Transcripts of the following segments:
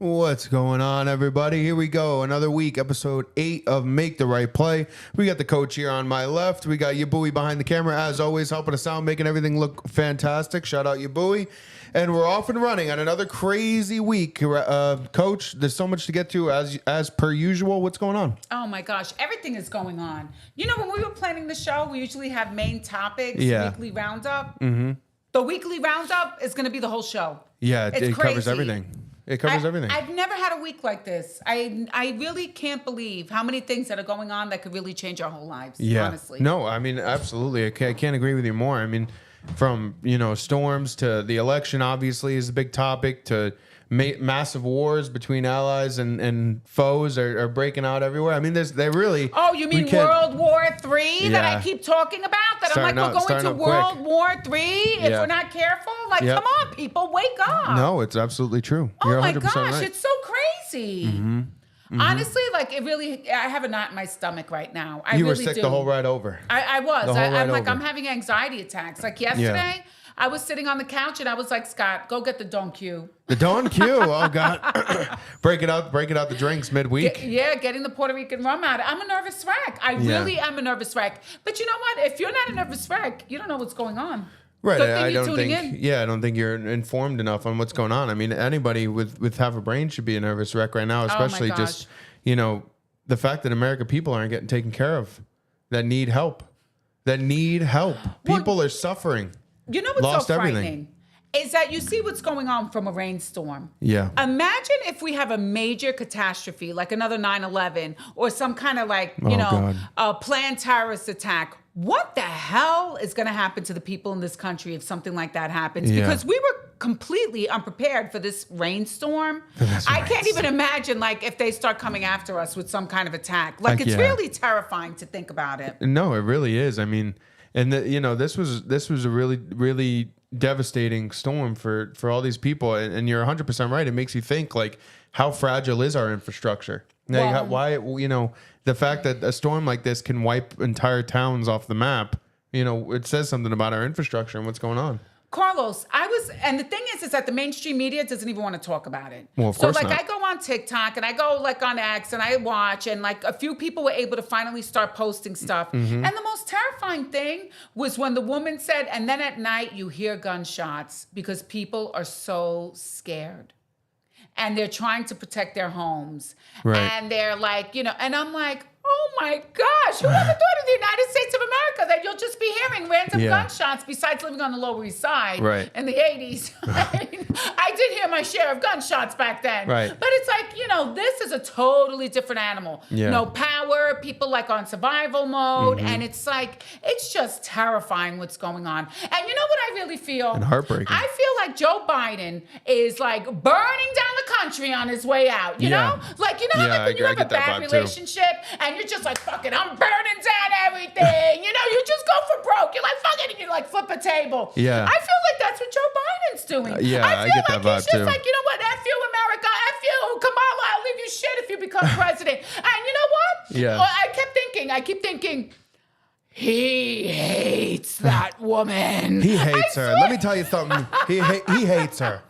What's going on, everybody? Here we go. Another week, episode 8 of Make the Right Play. We got the coach here on my left. We got Yabui behind the camera, as always, helping us out, making everything look fantastic. Shout out Yabui. And we're off and running on another crazy week. Coach, there's so much to get to as per usual. What's going on? Oh, my gosh. Everything is going on. You know, when we were planning the show, we usually have main topics, weekly roundup. Mm-hmm. The weekly roundup is going to be the whole show. Yeah, it covers everything. It covers everything. I've never had a week like this. I really can't believe how many things that are going on that could really change our whole lives, honestly. No, I mean, absolutely. I can't agree with you more. I mean, from, storms to the election, obviously, is a big topic, to massive wars between allies and foes are breaking out everywhere. I mean, they really... Oh, you mean World War III that I keep talking about? That I'm like, we're going to World War III if we're not careful? Like, come on, people, wake up. No, it's absolutely true. You're 100% gosh, right. It's so crazy. Mm-hmm. Mm-hmm. Honestly, like, it really... I have a knot in my stomach right now. You were sick the whole ride over. I was. I'm having anxiety attacks. Like, yesterday... Yeah. I was sitting on the couch and I was like, Scott, go get the Don Q. The Don Q? Oh, God. break it out the drinks midweek. Getting the Puerto Rican rum out. I'm a nervous wreck. I really am a nervous wreck. But you know what? If you're not a nervous wreck, you don't know what's going on. Right. I don't think you're informed enough on what's going on. I mean, anybody with half a brain should be a nervous wreck right now, especially just, the fact that American people aren't getting taken care of, that need help. People are suffering. You know what's so frightening? Is that you see what's going on from a rainstorm. Yeah. Imagine if we have a major catastrophe, like another 9/11, or some kind of a planned terrorist attack. What the hell is going to happen to the people in this country if something like that happens? Yeah. Because we were completely unprepared for this rainstorm. I can't even imagine, if they start coming after us with some kind of attack. It's really terrifying to think about it. No, it really is. I mean... And this was a really, really devastating storm for all these people. And you're 100% right. It makes you think, how fragile is our infrastructure? Now, why, the fact that a storm like this can wipe entire towns off the map, it says something about our infrastructure and what's going on. Carlos, and the thing is that the mainstream media doesn't even want to talk about it. Well, of course not. I go on TikTok and I go on X and I watch, and a few people were able to finally start posting stuff. Mm-hmm. And the most terrifying thing was when the woman said, and then at night you hear gunshots because people are so scared. And they're trying to protect their homes. Right. And they're and I'm like, oh my gosh, who ever thought in the United States of America that you'll just be hearing random gunshots besides living on the Lower East Side in the 80s? I did hear my share of gunshots back then. Right. But it's this is a totally different animal. Yeah. No power, people on survival mode. Mm-hmm. And it's just terrifying what's going on. And you know what I really feel? And heartbreaking. I feel like Joe Biden is burning down the country on his way out. You know? When you have a bad relationship and you're just fuck it, I'm burning down everything. You just go for broke. You're fuck it, and you flip a table. Yeah. I feel like that's what Joe Biden's doing. I get that vibe he's just too. You know what? F you, America. F you, Kamala. I'll leave you shit if you become president. And you know what? Yeah. Well, I keep thinking, he hates that woman. He hates her. Let me tell you something. He hates her.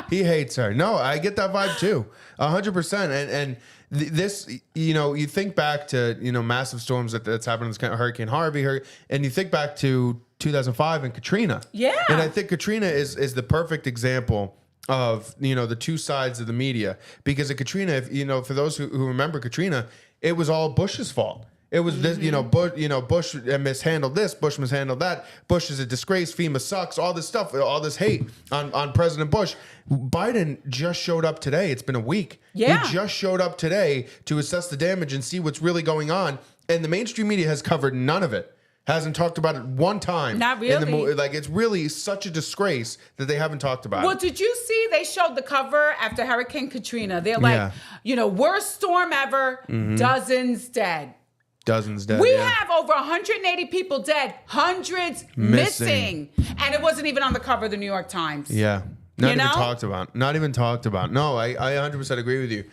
He hates her. No, I get that vibe too. 100%. And this, you think back to, massive storms that's happened, this kind of Hurricane Harvey, and you think back to 2005 and Katrina. Yeah. And I think Katrina is the perfect example of, the two sides of the media. Because at Katrina, if, for those who remember Katrina, it was all Bush's fault. It was this, Bush mishandled this, Bush mishandled that. Bush is a disgrace. FEMA sucks. All this stuff, all this hate on President Bush. Biden just showed up today. It's been a week. Yeah. He just showed up today to assess the damage and see what's really going on. And the mainstream media has covered none of it. Hasn't talked about it one time. Not really. It's really such a disgrace that they haven't talked about it. Well, did you see they showed the cover after Hurricane Katrina? They're worst storm ever, dozens dead. Dozens dead. We have over 180 people dead, hundreds missing. And it wasn't even on the cover of the New York Times. Yeah. Not even talked about. No, I 100% agree with you.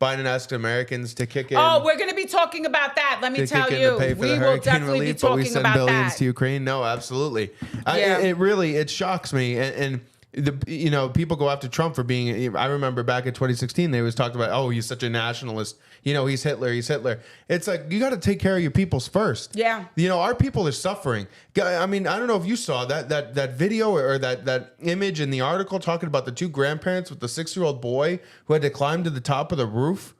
Biden asked Americans to kick in. Oh, we're going to be talking about that. Let me tell you. We will definitely be talking about that. We send billions to Ukraine. No, absolutely. Yeah. It shocks me. And People go after Trump for being. I remember back in 2016, they was talked about, oh, he's such a nationalist. He's Hitler. He's Hitler. It's like you got to take care of your peoples first. Yeah. Our people are suffering. I mean, I don't know if you saw that video or that image in the article talking about the two grandparents with the 6-year-old boy who had to climb to the top of the roof.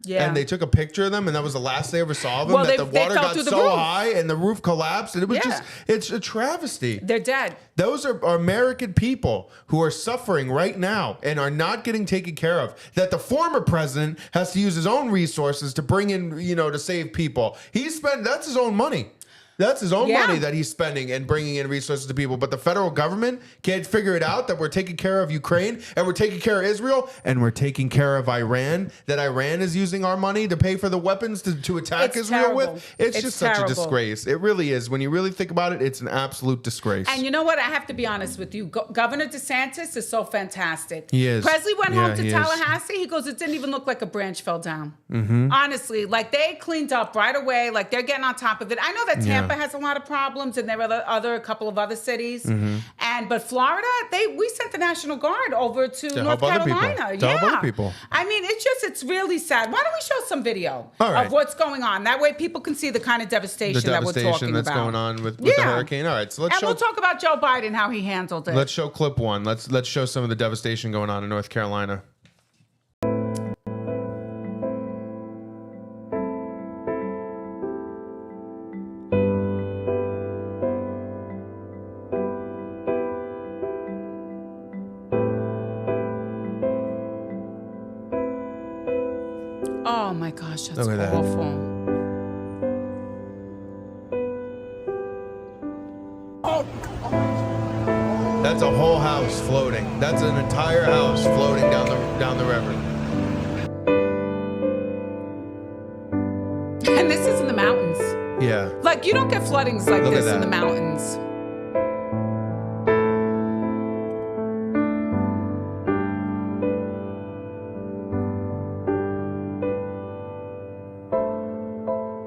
Yeah. And they took a picture of them, and that was the last they ever saw of them. That the water got so high and the roof collapsed, and it was it's a travesty. They're dead. Those are American people who are suffering right now and are not getting taken care of. That the former president has to use his own resources to bring in, to save people. That's his own money. That's his own money that he's spending and bringing in resources to people. But the federal government can't figure it out that we're taking care of Ukraine and we're taking care of Israel and we're taking care of Iran, that Iran is using our money to pay for the weapons to attack Israel with. It's just such a disgrace. It really is. When you really think about it, it's an absolute disgrace. And you know what? I have to be honest with you. Governor DeSantis is so fantastic. He is. Presley went home to Tallahassee. He goes, it didn't even look like a branch fell down. Mm-hmm. Honestly, like they cleaned up right away. Like they're getting on top of it. I know that Tampa has a lot of problems, and there are a couple of other cities. Mm-hmm. But Florida, we sent the National Guard over to North Carolina. To help other people. I mean, it's really sad. Why don't we show some video of what's going on? That way people can see the kind of devastation that we're talking that's about. Going on with the hurricane. All right, so we'll talk about Joe Biden, how he handled it. Let's show clip one. Let's show some of the devastation going on in North Carolina. Oh my gosh, that's awful. That's a whole house floating. That's an entire house floating down the river. And this is in the mountains. Yeah. Like you don't get floodings like this in the mountains.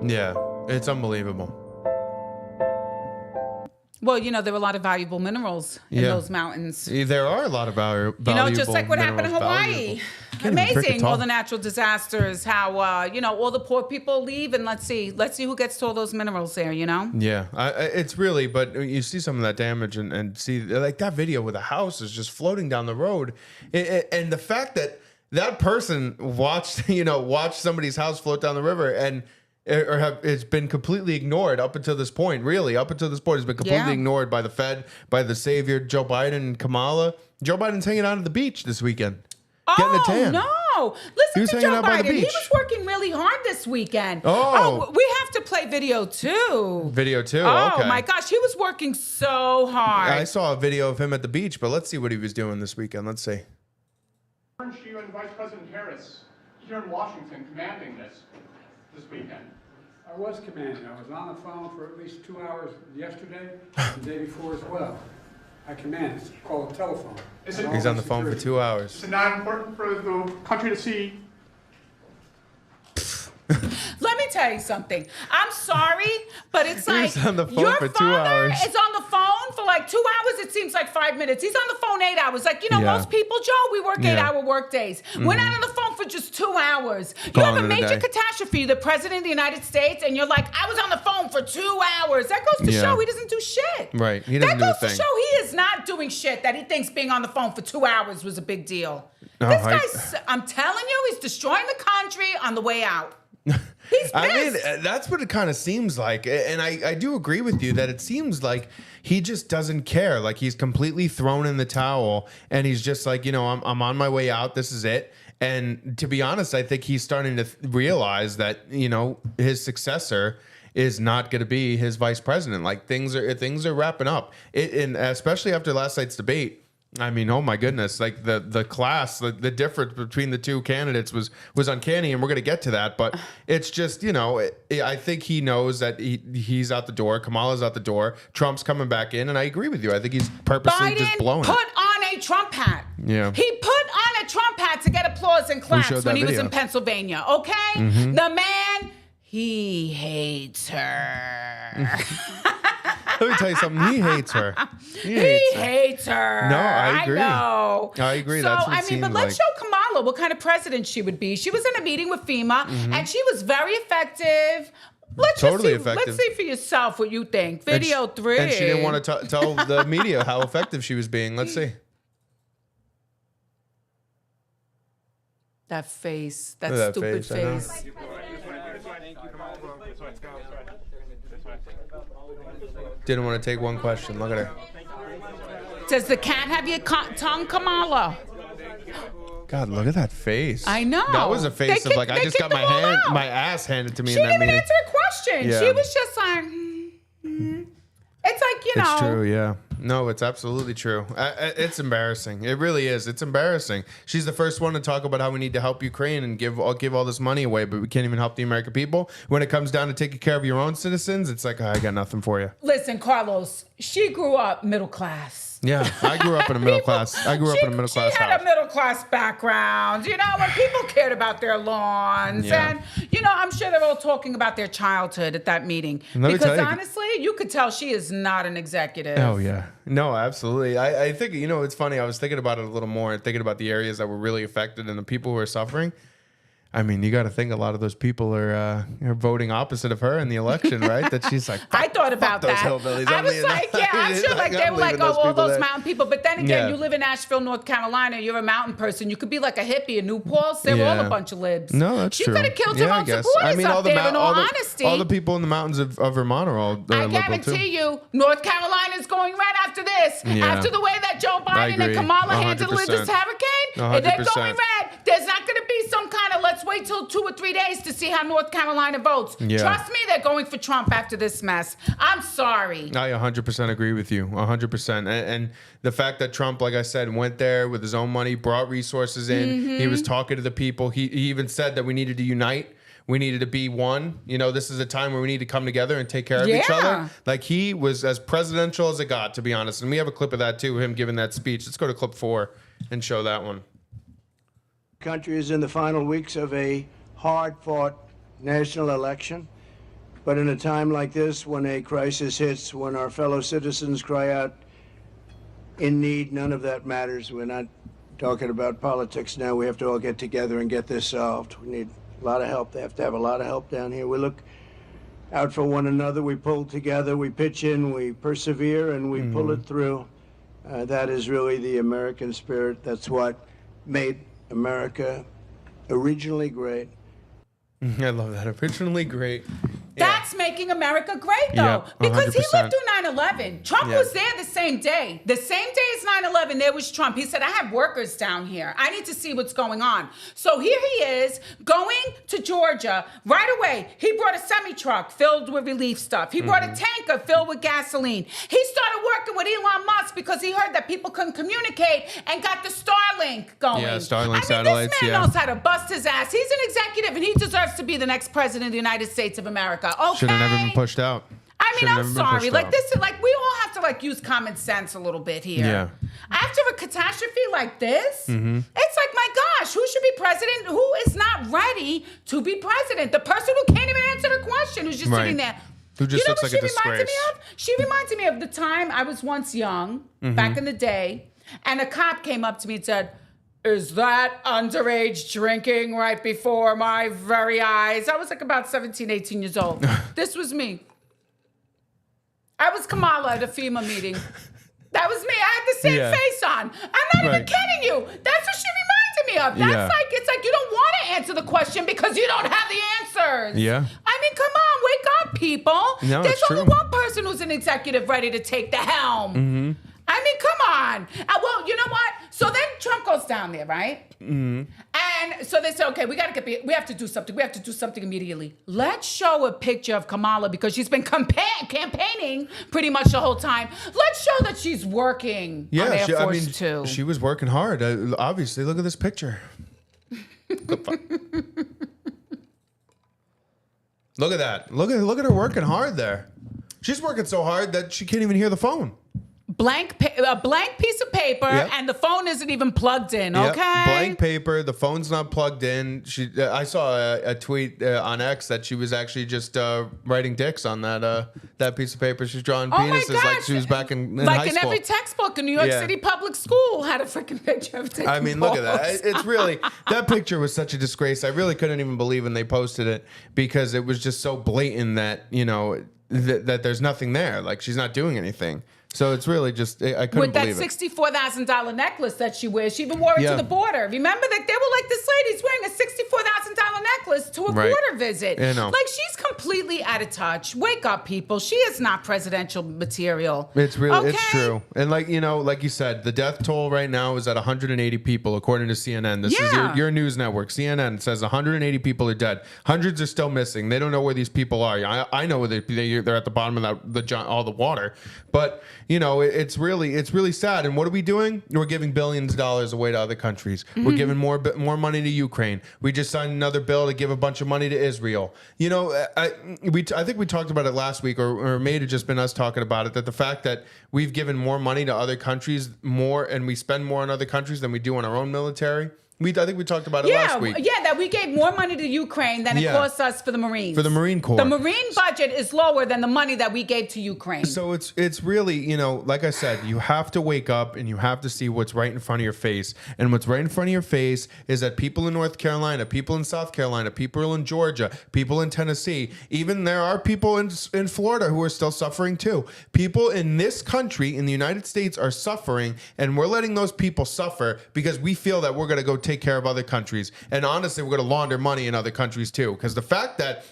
Yeah, it's unbelievable. Well, there are a lot of valuable minerals in those mountains. There are a lot of valuable just like what happened in Hawaii. Amazing, all the natural disasters, how, all the poor people leave, and let's see who gets to all those minerals there, Yeah, it's really, but you see some of that damage and see, like that video where the house is just floating down the road. And the fact that person watched somebody's house float down the river and it's been completely ignored up until this point. Really, up until this point, it's been completely ignored by the Fed, by the savior, Joe Biden and Kamala. Joe Biden's hanging out at the beach this weekend, getting a tan. No, listen to Joe Biden. He was working really hard this weekend. Oh, we have to play video too. Video too. Oh okay. my gosh, he was working so hard. I saw a video of him at the beach, but let's see what he was doing this weekend. Let's see. You and Vice President Harris here in Washington commanding this weekend. I was commanding. I was on the phone for at least 2 hours yesterday, the day before as well. I command. It's called a telephone. He's on the phone for 2 hours. Is it not important for the country to see? Let me tell you something. I'm sorry, but it's like on the phone your for 2 father hours. is on the phone for like 2 hours. It seems like 5 minutes. He's on the phone 8 hours. Like, most people, Joe, we work 8-hour work days. We're not on the phone for just 2 hours. You have a major catastrophe, the president of the United States, and you're like, I was on the phone for 2 hours. That goes to show he doesn't do shit. Right. He doesn't do a thing. That goes to show he is not doing shit, that he thinks being on the phone for 2 hours was a big deal. This guy's, I'm telling you, he's destroying the country on the way out. He's pissed. I mean, that's what it kind of seems like. And I do agree with you that it seems like he just doesn't care. Like he's completely thrown in the towel and he's just like, I'm on my way out. This is it. And to be honest, I think he's starting to realize that, his successor is not going to be his vice president. Like things are wrapping up. And especially after last night's debate. I mean, oh my goodness! Like the class, the difference between the two candidates was uncanny, and we're gonna get to that. But it's just I think he knows that he's out the door. Kamala's out the door. Trump's coming back in, and I agree with you. I think he's purposely just blowing put it. On a Trump hat. Yeah, he put on a Trump hat to get applause and claps when he was in Pennsylvania. Okay, the man, he hates her. Let me tell you something. He hates her. He hates her. No, I agree. I know. I agree. So, That's what it I mean, but seemed let's like. show Kamala what kind of president she would be. She was in a meeting with FEMA, and she was very effective. Let's Totally just see, effective. Let's see for yourself what you think. Video 3. And she didn't want to tell the media how effective she was being. Let's see. That face. That Look at that stupid face, I know. face. Didn't want to take one question. Look at her. Does the cat have your tongue, Kamala? God, look at that face. I know. That was a face of like, I they just got kicked my them all hand, out. my ass handed to me She in that didn't even meeting. answer a question. Yeah. She was just like, It's like, you know. It's true, yeah. No, it's absolutely true. It's embarrassing. It really is. It's embarrassing. She's the first one to talk about how we need to help Ukraine and give all this money away, but we can't even help the American people. When it comes down to taking care of your own citizens, it's like, I got nothing for you. Listen, Carlos, she grew up middle class. Yeah, I grew up in a middle class. I grew up in a middle class She had house. a middle class background, you know, when people cared about their lawns. Yeah. And, you know, I'm sure they're all talking about their childhood at that meeting. Let me Because tell you- honestly, you could tell she is not an executive. Oh, yeah. No, absolutely. I think, you know, it's funny. I was thinking about it a little more and thinking about the areas that were really affected and the people who are suffering. I mean, you got to think a lot of those people are voting opposite of her in the election, right? That she's like, I thought about those that. hillbillies. I I'm was leaving like, that. yeah, I'm sure like they I'm were like, leaving oh, those all people those there. mountain people. But then again, Yeah. you live in Asheville, North Carolina. You're a mountain person. You could be like a hippie in New Paltz. They were all Yeah. a bunch of libs. No, that's she true. could have killed her I own guess. supporters I mean, up there, in all all honesty. the people in the mountains of Vermont are all I liberal too. guarantee you, North Carolina is going right after this. Yeah. After the way that Joe Biden and agree. Kamala handled 100%. this hurricane, if they're 100%. going red, there's not going to be some kind of let's wait till 2 or 3 days to see how North Carolina votes. Yeah. Trust me, they're going for Trump after this mess. I'm sorry. I 100% agree with you, 100%. And the fact that Trump, like I said, went there with his own money, brought resources in. Mm-hmm. He was talking to the people. He even said that we needed to unite. We needed to be one. You know, this is a time where we need to come together and take care of each Yeah. other. Like, he was as presidential as it got, to be honest. And we have a clip of that, too, him giving that speech. Let's go to clip 4 and show that one. Country is in the final weeks of a hard-fought national election. But in a time like this, when a crisis hits, when our fellow citizens cry out in need, none of that matters. We're not talking about politics now. We have to all get together and get this solved. We need a lot of help. They have to have a lot of help down here. We look out for one another. We pull together. We pitch in. We persevere, and we pull it through. That is really the American spirit. That's what made America originally great. I love that. Originally great. That's making America great, though. Yep, because he 100%. lived through 9/11. Trump Yeah. was there the same day. The same day as 9/11, there was Trump. He said, I have workers down here. I need to see what's going on. So here he is going to Georgia right away. He brought a semi-truck filled with relief stuff. He brought a tanker filled with gasoline. He started working with Elon Musk because he heard that people couldn't communicate and got the Starlink going. Yeah, Starlink I mean, satellites, this man yeah. knows how to bust his ass. He's an executive and he deserves to be the next president of the United States of America. Okay? Should have never been pushed out. I mean, Should've I'm never been sorry. pushed Like out. this is like we all have to like use common sense a little bit here. Yeah. After a catastrophe like this, Mm-hmm. it's like, my gosh, who should be president? Who is not ready to be president? The person who can't even answer the question, who's just Right. sitting there. Who just you know looks what like a she reminded me disgrace. of? She reminded me of the time I was once young, Mm-hmm. back in the day, and a cop came up to me and said, is that underage drinking right before my very eyes? I was like about 17, 18 years old. This was me. I was Kamala at a FEMA meeting. That was me. I had the same Yeah. face on. I'm not even Right. kidding you. That's what she reminded me of. That's Yeah. like, it's like you don't want to answer the question because you don't have the answers. Yeah. I mean, come on, wake up, people. No, There's it's only true. one person who's an executive ready to take the helm. Mm-hmm. I mean, come on. Well, you know what? So then Trump goes down there, right? Mm-hmm. And so they say, okay, we have to do something. We have to do something immediately. Let's show a picture of Kamala because she's been campaigning pretty much the whole time. Let's show that she's working on Air Force Two. She was working hard. Obviously, look at this picture. Look at that. Look at her working hard there. She's working so hard that she can't even hear the phone. a blank piece of paper, and the phone isn't even plugged in. Yep. Okay, Blank paper. The phone's not plugged in. I saw a tweet on X that she was actually just writing dicks on that piece of paper. She's drawing penises like she was back in high like in school. every textbook in New York City public school had a freaking picture of dick. I mean, look at that. It's really, that picture was such a disgrace. I really couldn't even believe when they posted it because it was just so blatant that, that there's nothing there. Like, she's not doing anything. So it's really just, I couldn't believe it. With that $64,000 necklace that she wears, she even wore it to the border. Remember that they were like, this lady's wearing a $64,000 necklace to a border visit. I know. Like, she's completely out of touch. Wake up, people. She is not presidential material. It's really, it's true. And like you said, the death toll right now is at 180 people, according to CNN. This is your news network. CNN says 180 people are dead. Hundreds are still missing. They don't know where these people are. I know where they're at the bottom of all the water. But it's really sad. And what are we doing? We're giving billions of dollars away to other countries. Mm-hmm. We're giving more money to Ukraine. We just signed another bill to give a bunch of money to Israel. I think we talked about it last week, or it may have just been us talking about it, that the fact that we've given more money to other countries and we spend more on other countries than we do on our own military. I think we talked about it last week. Yeah, that we gave more money to Ukraine than it cost us for the Marines. For the Marine Corps. The Marine budget is lower than the money that we gave to Ukraine. So it's really, like I said, you have to wake up and you have to see what's right in front of your face. And what's right in front of your face is that people in North Carolina, people in South Carolina, people in Georgia, people in Tennessee, even there are people in Florida who are still suffering too. People in this country, in the United States, are suffering, and we're letting those people suffer because we feel that we're going to go take care of other countries. And honestly, we're going to launder money in other countries too. Because the fact that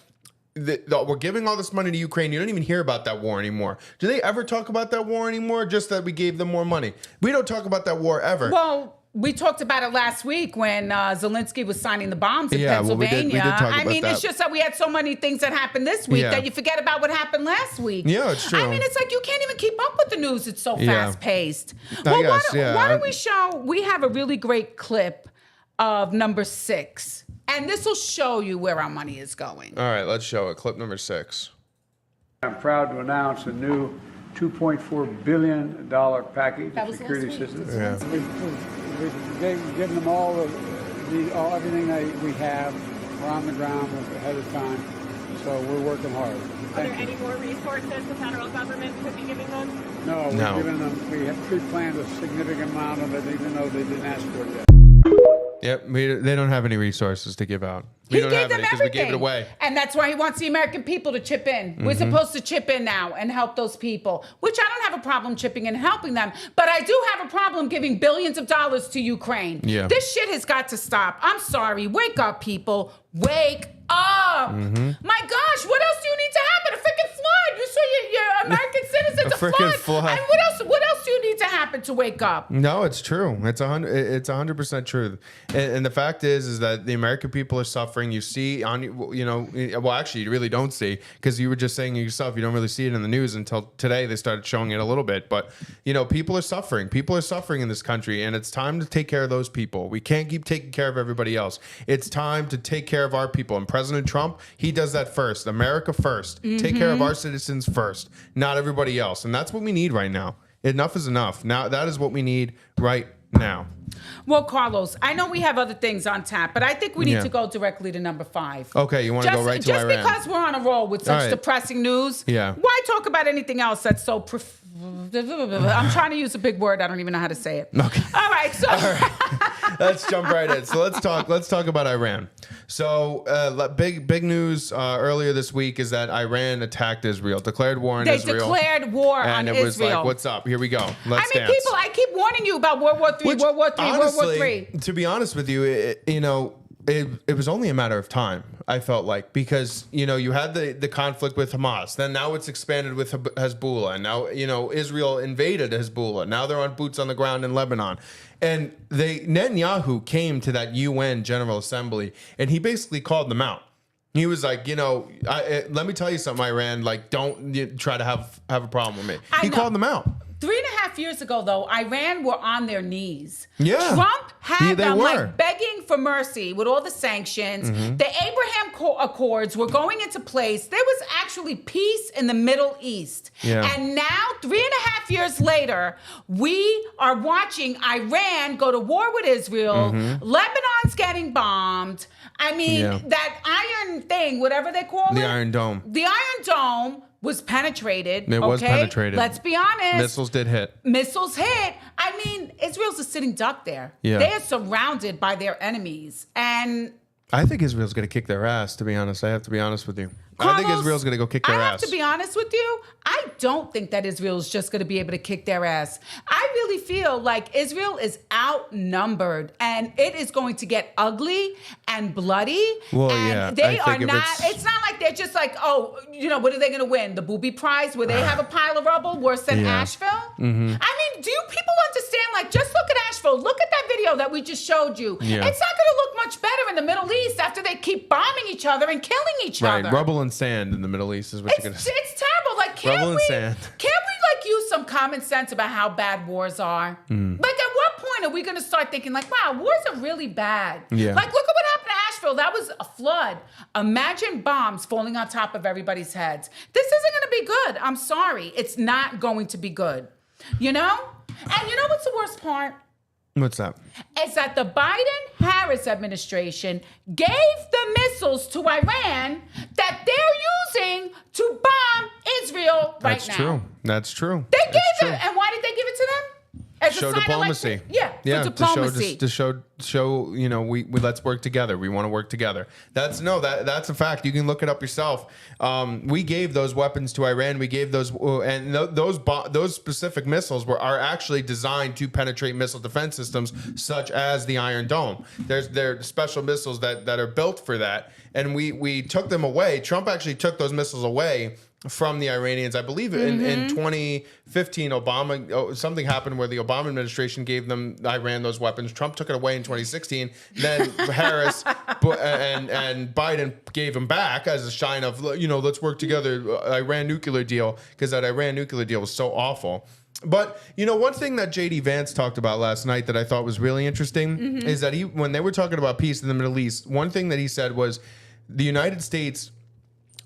we're giving all this money to Ukraine, you don't even hear about that war anymore. Do they ever talk about that war anymore? Just that we gave them more money. We don't talk about that war ever. Well, we talked about it last week when Zelensky was signing the bombs in Pennsylvania. We did talk about that. It's just that we had so many things that happened this week that you forget about what happened last week. Yeah, it's true. I mean, it's like you can't even keep up with the news. It's so fast-paced. Well, why don't we show, we have a really great clip of number 6. And this will show you where our money is going. All right, let's show it. Clip number 6. I'm proud to announce a new $2.4 billion package of security systems. We've given them all everything we have. We're on the ground ahead of time, so we're working hard. Are there any more resources the federal government could be giving them? No, we have pre-planned a significant amount of it, even though they didn't ask for it yet. Yep, they don't have any resources to give out. He gave them everything. We gave it away. And that's why he wants the American people to chip in. Mm-hmm. We're supposed to chip in now and help those people, which I don't have a problem chipping in and helping them. But I do have a problem giving billions of dollars to Ukraine. Yeah. This shit has got to stop. I'm sorry. Wake up, people. Wake up. Mm-hmm. My gosh, what else do you need to happen? A freaking flood. You saw your American citizens, a freaking flood. And what else do you need to happen to wake up? No, it's true. It's 100% true. And the fact is that the American people are suffering. You see well, actually, you really don't see, because you were just saying yourself, you don't really see it in the news until today. They started showing it a little bit, but people are suffering. People are suffering in this country, and it's time to take care of those people. We can't keep taking care of everybody else. It's time to take care of our people. And President Trump, he does that first. America first. Mm-hmm. Take care of our citizens first, not everybody else. And that's what we need right now. Enough is enough. Now, that is what we need right now. Well, Carlos, I know we have other things on tap, but I think we need to go directly to number 5. Okay, you want to go right to Iran? Just because we're on a roll with such depressing news, why talk about anything else that's so... I'm trying to use a big word. I don't even know how to say it. Okay. All right, so... All right. Let's jump right in. So let's talk about Iran. So big news earlier this week is that Iran attacked Israel, declared war on Israel. They declared war on Israel. And it was like, what's up? Here we go. Let's dance. People, I keep warning you about World War III, World War III, honestly, World War III. To be honest with you, it was only a matter of time, I felt like, because, you had the conflict with Hamas. Then now it's expanded with Hezbollah. And now, Israel invaded Hezbollah. Now they're on boots on the ground in Lebanon. And Netanyahu came to that UN General Assembly, and he basically called them out. He was like, let me tell you something, Iran, like, don't try to have a problem with me. He called them out. 3.5 years ago, though, Iran were on their knees. Yeah. Trump had They them were. like begging for mercy with all the sanctions. Mm-hmm. The Abraham Accords were going into place. There was actually peace in the Middle East. Yeah. And now, 3.5 years later, we are watching Iran go to war with Israel. Lebanon's getting bombed. I mean, Mm-hmm. Yeah. that iron thing, whatever they call it. The Iron Dome. The Iron Dome was penetrated. It was penetrated. Let's be honest. Missiles did hit. Missiles hit. I mean, Israel's a sitting duck there. Yeah. They are surrounded by their enemies. And I think Israel's going to kick their ass, to be honest. I have to be honest with you. I think Carlos, Israel's going to go kick their I ass. have to be honest with you. I don't think that Israel's just going to be able to kick their ass. I really feel like Israel is outnumbered and it is going to get ugly and bloody. Well, and yeah, they I are think if not, it's not like they're just like, oh, what are they going to win? The booby prize where they have a pile of rubble worse than Yeah. Asheville? I mean, do you people understand? Like, just look at Asheville. Look at that video that we just showed you. Yeah. It's not going to look much better in the Middle East after they keep bombing each other and killing each Right. other. Rubble and sand in the Middle East is what you're going to say. It's terrible. Like, Rubble and sand. can't we like use some common sense about how bad wars are? Mm. Like, at what point are we going to start thinking like, wow, wars are really bad? Yeah. Like, look at what happened to Asheville. That was a flood. Imagine bombs falling on top of everybody's heads. This isn't going to be good. I'm sorry. It's not going to be good. You know? And you know what's the worst part? What's that? Is that the Biden-Harris administration gave the missiles to Iran that they're using to bomb Israel right That's now. true. That's true. They That's gave true. it, and why did they give it to them? As a Show sign of, diplomacy. like, for diplomacy. To show we let's work together. We want to work together. That's a fact. You can look it up yourself. We gave those weapons to Iran. We gave those those specific missiles are actually designed to penetrate missile defense systems such as the Iron Dome. There special missiles that are built for that, and we took them away. Trump actually took those missiles away from the Iranians. I believe in 2015, something happened where the Obama administration gave Iran those weapons. Trump took it away in 2016. Then Harris and Biden gave them back as a sign of, let's work together, Iran nuclear deal, because that Iran nuclear deal was so awful. But, one thing that J.D. Vance talked about last night that I thought was really interesting is that when they were talking about peace in the Middle East, one thing that he said was the United States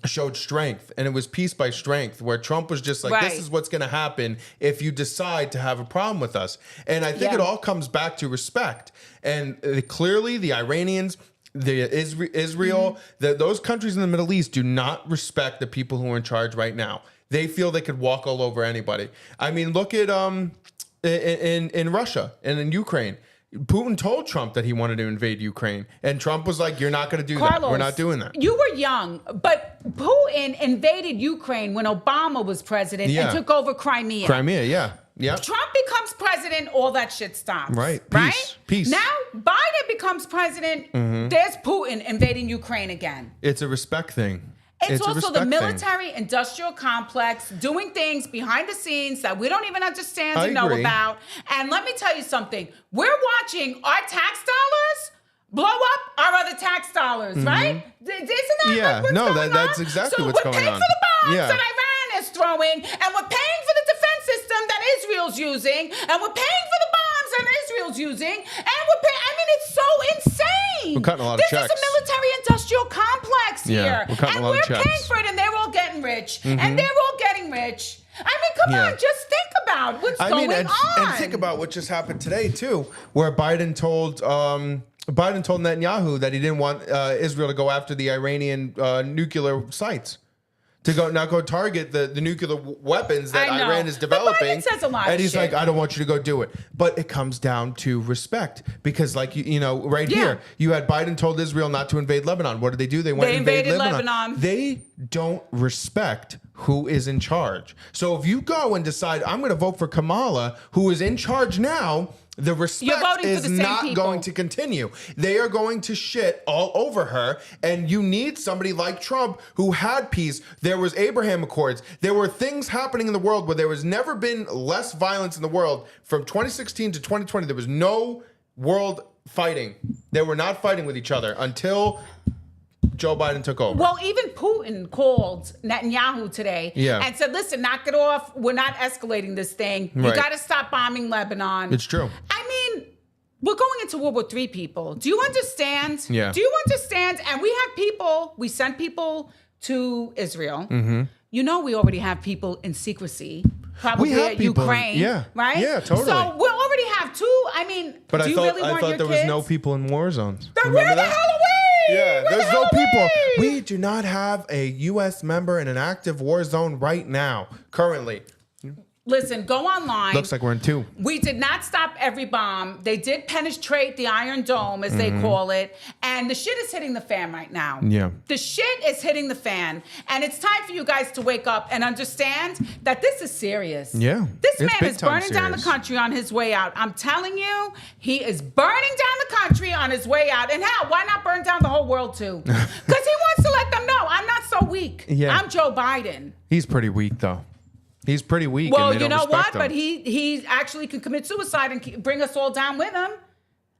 showed strength, and it was peace by strength, where Trump was just like, Right. this is what's going to happen if you decide to have a problem with us. And I think it all comes back to respect. And clearly the Iranians, Israel, those countries in the Middle East do not respect the people who are in charge right now. They feel they could walk all over anybody. I mean, look at in Russia and in Ukraine. Putin told Trump that he wanted to invade Ukraine, and Trump was like, you're not going to do that. We're not doing that. You were young, but Putin invaded Ukraine when Obama was president and took over Crimea. Crimea, yeah. Yep. Trump becomes president, all that shit stops. Right. Right? Peace. Now Biden becomes president, there's Putin invading Ukraine again. It's a respect thing. It's a also respect the thing. military-industrial complex doing things behind the scenes that we don't even understand I and know agree. about. And let me tell you something. We're watching our tax dollars blow up our other tax dollars, right? Isn't that Yeah. like what's No, going that's on? exactly so what's we're going paying on. for the bombs Yeah. that Iran is throwing, and we're paying for the defense system that Israel's using, and we're paying for the bombs that Israel's using, and we're paying. I mean, it's so insane. We're cutting a lot of this checks. is a military-industrial complex Yeah, here, we're cutting and a lot of we're checks. paying for it, and they're all getting rich, and they're all getting rich. I mean, come Yeah. on, just think about what's going and on. think about what just happened today too, where Biden told Netanyahu that he didn't want Israel to go after the Iranian nuclear sites. To go target the nuclear weapons that I know. Iran is But developing. Biden says a lot of and he's shit. like, I don't want you to go do it. But it comes down to respect. Because right here, you had Biden told Israel not to invade Lebanon. What did they do? They went They and invaded invaded Lebanon. Lebanon. They don't respect who is in charge. So if you go and decide, I'm going to vote for Kamala, who is in charge now, the respect voting for is the same not people. going to continue. They are going to shit all over her. And you need somebody like Trump who had peace. There was Abraham Accords. There were things happening in the world where there was never been less violence in the world. From 2016 to 2020, there was no world fighting. They were not fighting with each other until Joe Biden took over. Well, even Putin called Netanyahu today and said, listen, knock it off. We're not escalating this thing. You got to stop bombing Lebanon. It's true. I mean, we're going into World War III, people. Do you understand? Yeah. Do you understand? And we sent people to Israel. Mm-hmm. You know, we already have people in secrecy. Probably We have at people, Ukraine, right? Yeah, totally. So we already have two. I mean, But do you really want your there kids? was no people in war zones. Then Remember where the that? hell are we? Yeah, Where the there's hell no are people. we? We do not have a U.S. member in an active war zone right now, currently. Listen, go online. Looks like we're in 2. We did not stop every bomb. They did penetrate the Iron Dome, as they call it. And the shit is hitting the fan right now. Yeah. The shit is hitting the fan. And it's time for you guys to wake up and understand that this is serious. Yeah. This It's man big is time burning down the serious. country on his way out. I'm telling you, he is burning down the country on his way out. And hell, why not burn down the whole world too? Because he wants to let them know, I'm not so weak. Yeah. I'm Joe Biden. He's pretty weak, though. He's pretty weak. Well, and they you don't know what? respect him. But he actually can commit suicide and bring us all down with him.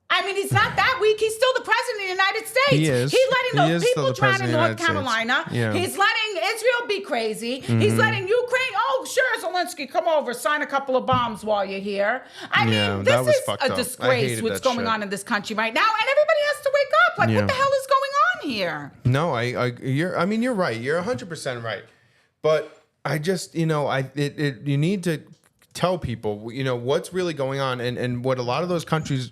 I mean, he's not that weak. He's still the president of the United States. He is. He's letting He those is still people the drown president in of the North United States. Carolina. Yeah. He's letting Israel be crazy. He's letting Ukraine, oh, sure, Zelensky, come over, sign a couple of bombs while you're here. I Yeah, mean, that this was is fucked a up. I disgrace hated what's that going shit. on in this country right now. And everybody has to wake up. Like, Yeah. what the hell is going on here? No, you're right. You're 100% right. But I just, you need to tell people, what's really going on and what a lot of those countries,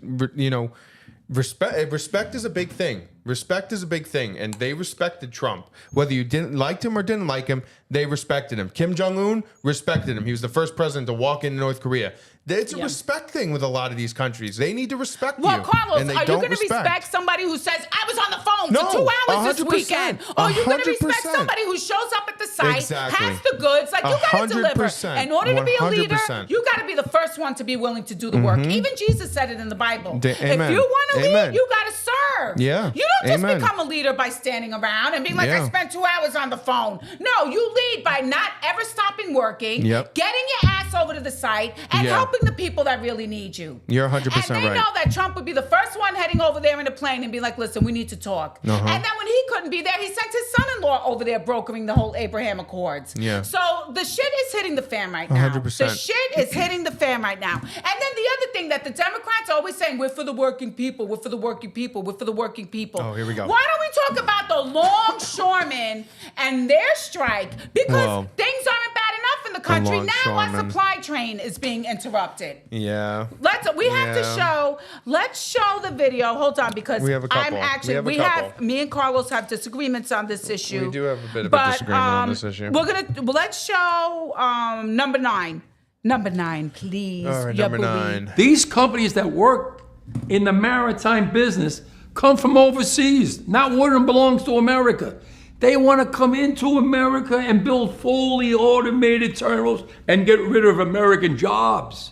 respect is a big thing. Respect is a big thing, and they respected Trump. Whether you liked him or didn't like him, they respected him. Kim Jong-un respected him. He was the first president to walk into North Korea. It's a respect thing with a lot of these countries. They need to respect Well, you. Carlos, and they are you don't going to respect somebody who says, I was on the phone No, for 2 hours this 100%, weekend? Or are you going to respect 100%. somebody who shows up at the site, Exactly. has the goods? Like, you got to deliver. 100%, In order to be a leader, 100%. you got to be the first one to be willing to do the work. Even Jesus said it in the Bible. Amen. If you want to Amen. lead, you got to serve. Yeah. You don't just Amen. become a leader by standing around and being like, Yeah. I spent 2 hours on the phone. No, you lead by not ever stopping working, Yep. getting your ass over to the site, and Yeah. helping the people that really need you. You're 100% And they right. know that Trump would be the first one heading over there in a plane and be like, listen, we need to talk. Uh-huh. And then when he couldn't be there, he sent his son-in-law over there brokering the whole Abraham Accords. Yeah. So the shit is hitting the fan right now. 100%. The shit is hitting the fan right now. And then the other thing that the Democrats are always saying, we're for the working people, we're for the working people, we're for the working people. Oh, here we go. Why don't we talk about the longshoremen and their strike? Because Well, things aren't bad enough in the country. Now our longshoremen. supply train is being interrupted. Yeah. We have to Yeah. let's show the video. Hold on, because We have a couple. we have me and Carlos have disagreements on this issue. We do have a bit of a disagreement on this issue. Let's show number 9. Number 9, please. All right, Your number booty. 9. These companies that work in the maritime business come from overseas. Not one of them belongs to America. They want to come into America and build fully automated terminals and get rid of American jobs.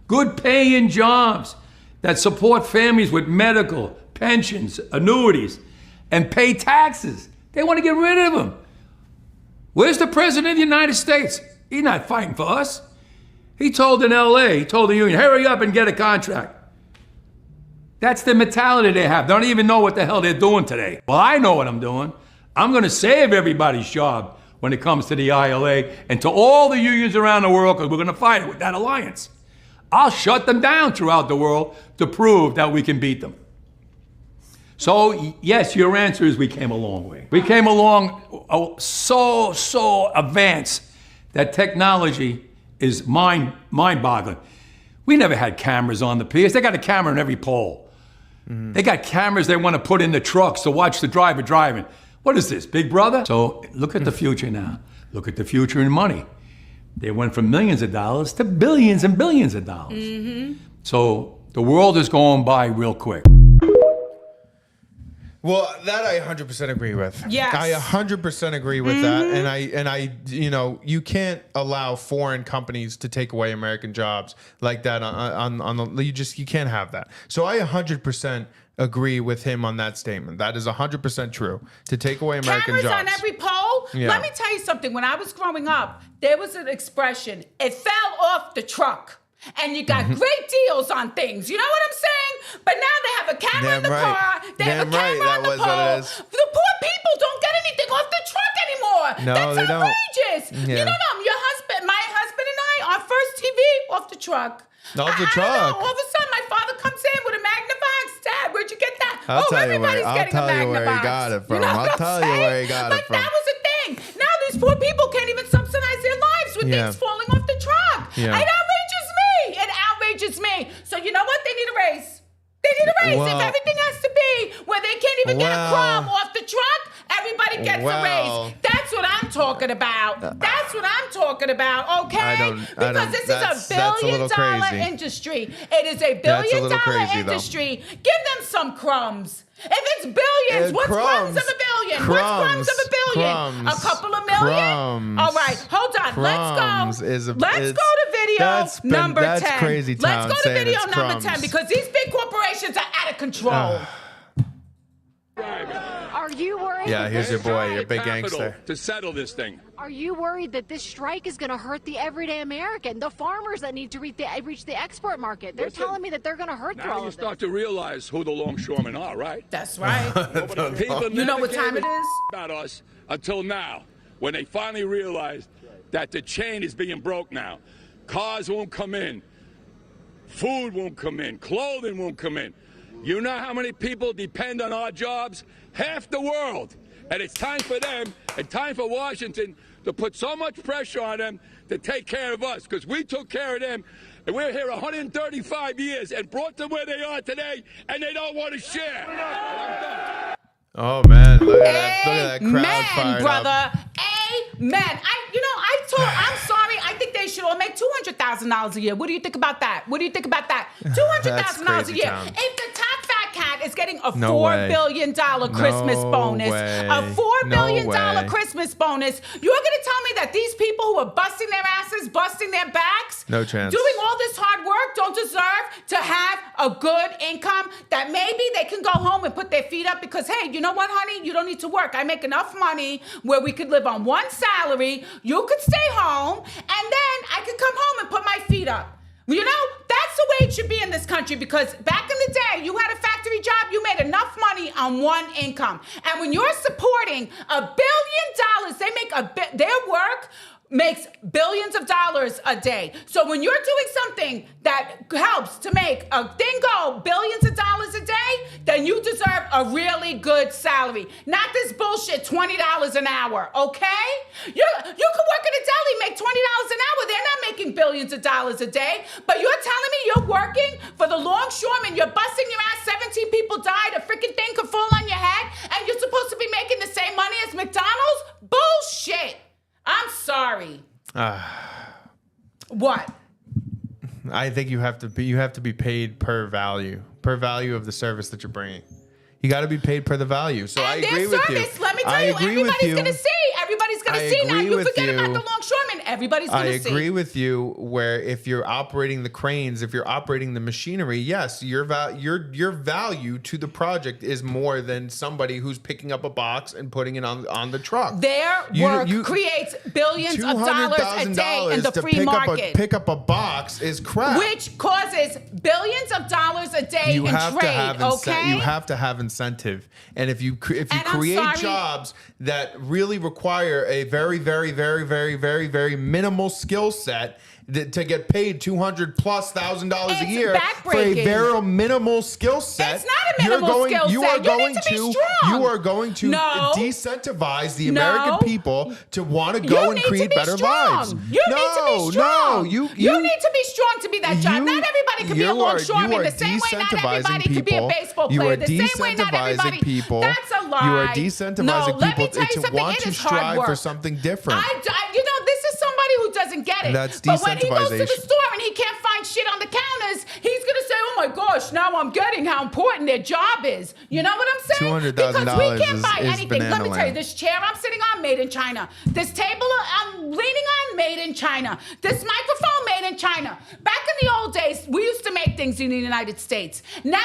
Good paying jobs that support families with medical, pensions, annuities, and pay taxes. They want to get rid of them. Where's the President of the United States? He's not fighting for us. He told in LA, he told the union, hurry up and get a contract. That's the mentality they have. They don't even know what the hell they're doing today. Well, I know what I'm doing. I'm going to save everybody's job when it comes to the ILA and to all the unions around the world, because we're going to fight it with that alliance. I'll shut them down throughout the world to prove that we can beat them. So, yes, your answer is we came a long way. We came along so advanced that technology is mind-boggling. We never had cameras on the piers. They got a camera in every pole. They got cameras they want to put in the trucks to watch the driver driving. What is this, Big Brother? So look at the future now. Look at the future in money. They went from millions of dollars to billions and billions of dollars. So the world is going by real quick. Well, that I 100% agree with. Yes. I 100% agree with that. And I, you can't allow foreign companies to take away American jobs like that you can't have that. So I 100% agree with him on that statement. That is 100% true. To take away American Cameras jobs. on every pole. Yeah. Let me tell you something. When I was growing up, there was an expression, it fell off the truck. And you got great deals on things. You know what I'm saying? But now they have a camera in the car. They have a camera on the pole. The poor people anymore. No, That's they don't. outrageous. Yeah. You don't know. My husband and I, our first TV off the truck. Off the I don't truck. know. All of a sudden, my father comes in with a Magnavox. Dad, where'd you get that? I'll tell you where- everybody's I'll getting tell a you where he Magnavox. got it from. You know I'll what I'm tell you saying? where he got it Like, from. that was a thing. Now these poor people can't even subsidize their lives with Yeah. things falling off the truck. Yeah. It outrages me. It outrages me. So you know what? They need a raise. They need a raise. Well- If everything has to be where they can't even get a Well- crumb off the truck, everybody gets a Well- raise. That's what I'm talking about. That's what I'm talking about, okay? Because this is that's a a little billion-dollar crazy. industry. It is a That's a little billion-dollar crazy, though. industry. Give them some crumbs. If it's billions, what's crumbs of a billion? What's crumbs of a billion? A couple of million? Crumbs. All right, hold on. Crumbs Let's go. is Let's go to video number 10. That's crazy town Let's go to saying video it's number crumbs. 10 because these big corporations are out of control. Are you worried? Yeah, here's your boy, your big Capital gangster. to settle this thing. Are you worried that this strike is going to hurt the everyday American, the farmers that need to reach the export market? They're Listen, telling me that they're going to hurt through Now all you of this. start to realize who the longshoremen are, right? That's right. People You know never what time gave it a is? about us until now, when they finally realized that the chain is being broke now. Cars won't come in. Food won't come in. Clothing won't come in. You know how many people depend on our jobs? Half the world. And it's time for them and time for Washington to put so much pressure on them to take care of us, because we took care of them. And we're here 135 years and brought them where they are today, and they don't want to share. And I'm done. Oh man, look at that crowd fired brother. up. Amen. I'm sorry. I think they should all make $200,000 a year. What do you think about that? What do you think about that? $200,000 a crazy year. town. If the top fat cat is getting a No $4 way. billion Christmas No bonus, way. a $4 billion way. Christmas bonus, you're going to tell me that these people who are busting their asses, busting their backs, No chance. doing all this hard work don't deserve to have a good income that maybe they can go home and put their feet up because, hey, you know what, honey? You don't need to work. I make enough money where we could live on one salary. You could stay home, and then I could come home and put my feet up. You know, that's the way it should be in this country, because back in the day, you had a factory job, you made enough money on one income. And when you're supporting $1 billion, they make their work makes billions of dollars a day. So when you're doing something that helps to make a thing go billions of dollars a day, then you deserve a really good salary. Not this bullshit $20 an hour, okay? You could work in a deli, make $20 an hour. They're not making billions of dollars a day. But you're telling me you're working for the longshoremen, you're busting your ass, 17 people died, a freaking thing could fall on your head, and you're supposed to be making the same money as McDonald's? Bullshit. I'm sorry. What? I think you have to be paid per value of the service that you're bringing. You got to be paid per the value. So I And agree their with you. service, let me tell I you, agree with everybody's you. going to see. Everybody's going I to see. Now agree you with forget about you. the longshoremen. Everybody's going I to see. agree with you where if you're operating the cranes, if you're operating the machinery, yes, your value to the project is more than somebody who's picking up a box and putting it on the truck. Their work creates billions of dollars a day in the free market. Pick up a box is crap. Which causes billions of dollars a day You in have trade, to have okay? you have to have incentive, and if you And I'm create sorry. jobs that really require a very, very, very, very, very, very minimal skill set to get paid $200,000+ a It's year for a backbreaking. very minimal skill set. It's not a minimal skill set. You need to be strong. You are going to No. decentivize the No. American people to want to go and need to create be better strong. lives. You need to be strong. No, you need to be strong to be that job. Not everybody can be a longshoreman. The same way not everybody could be a baseball player. The same way not everybody. That's a lie. You are decentivizing let me people tell you to something. want It to is hard strive for work. something different. This is somebody who doesn't get it. That's but when he goes to the decentivization. store and he can't find shit on the counters, he's gonna say, "Oh my gosh, now I'm getting how important their job is." You know what I'm saying? $200,000 Because we can't is buy anything. Let banana me tell you, land. this chair I'm sitting on, made in China. This table I'm leaning on, made in China. This microphone, made in China. Back in the old days, we used to make things in the United States. Now,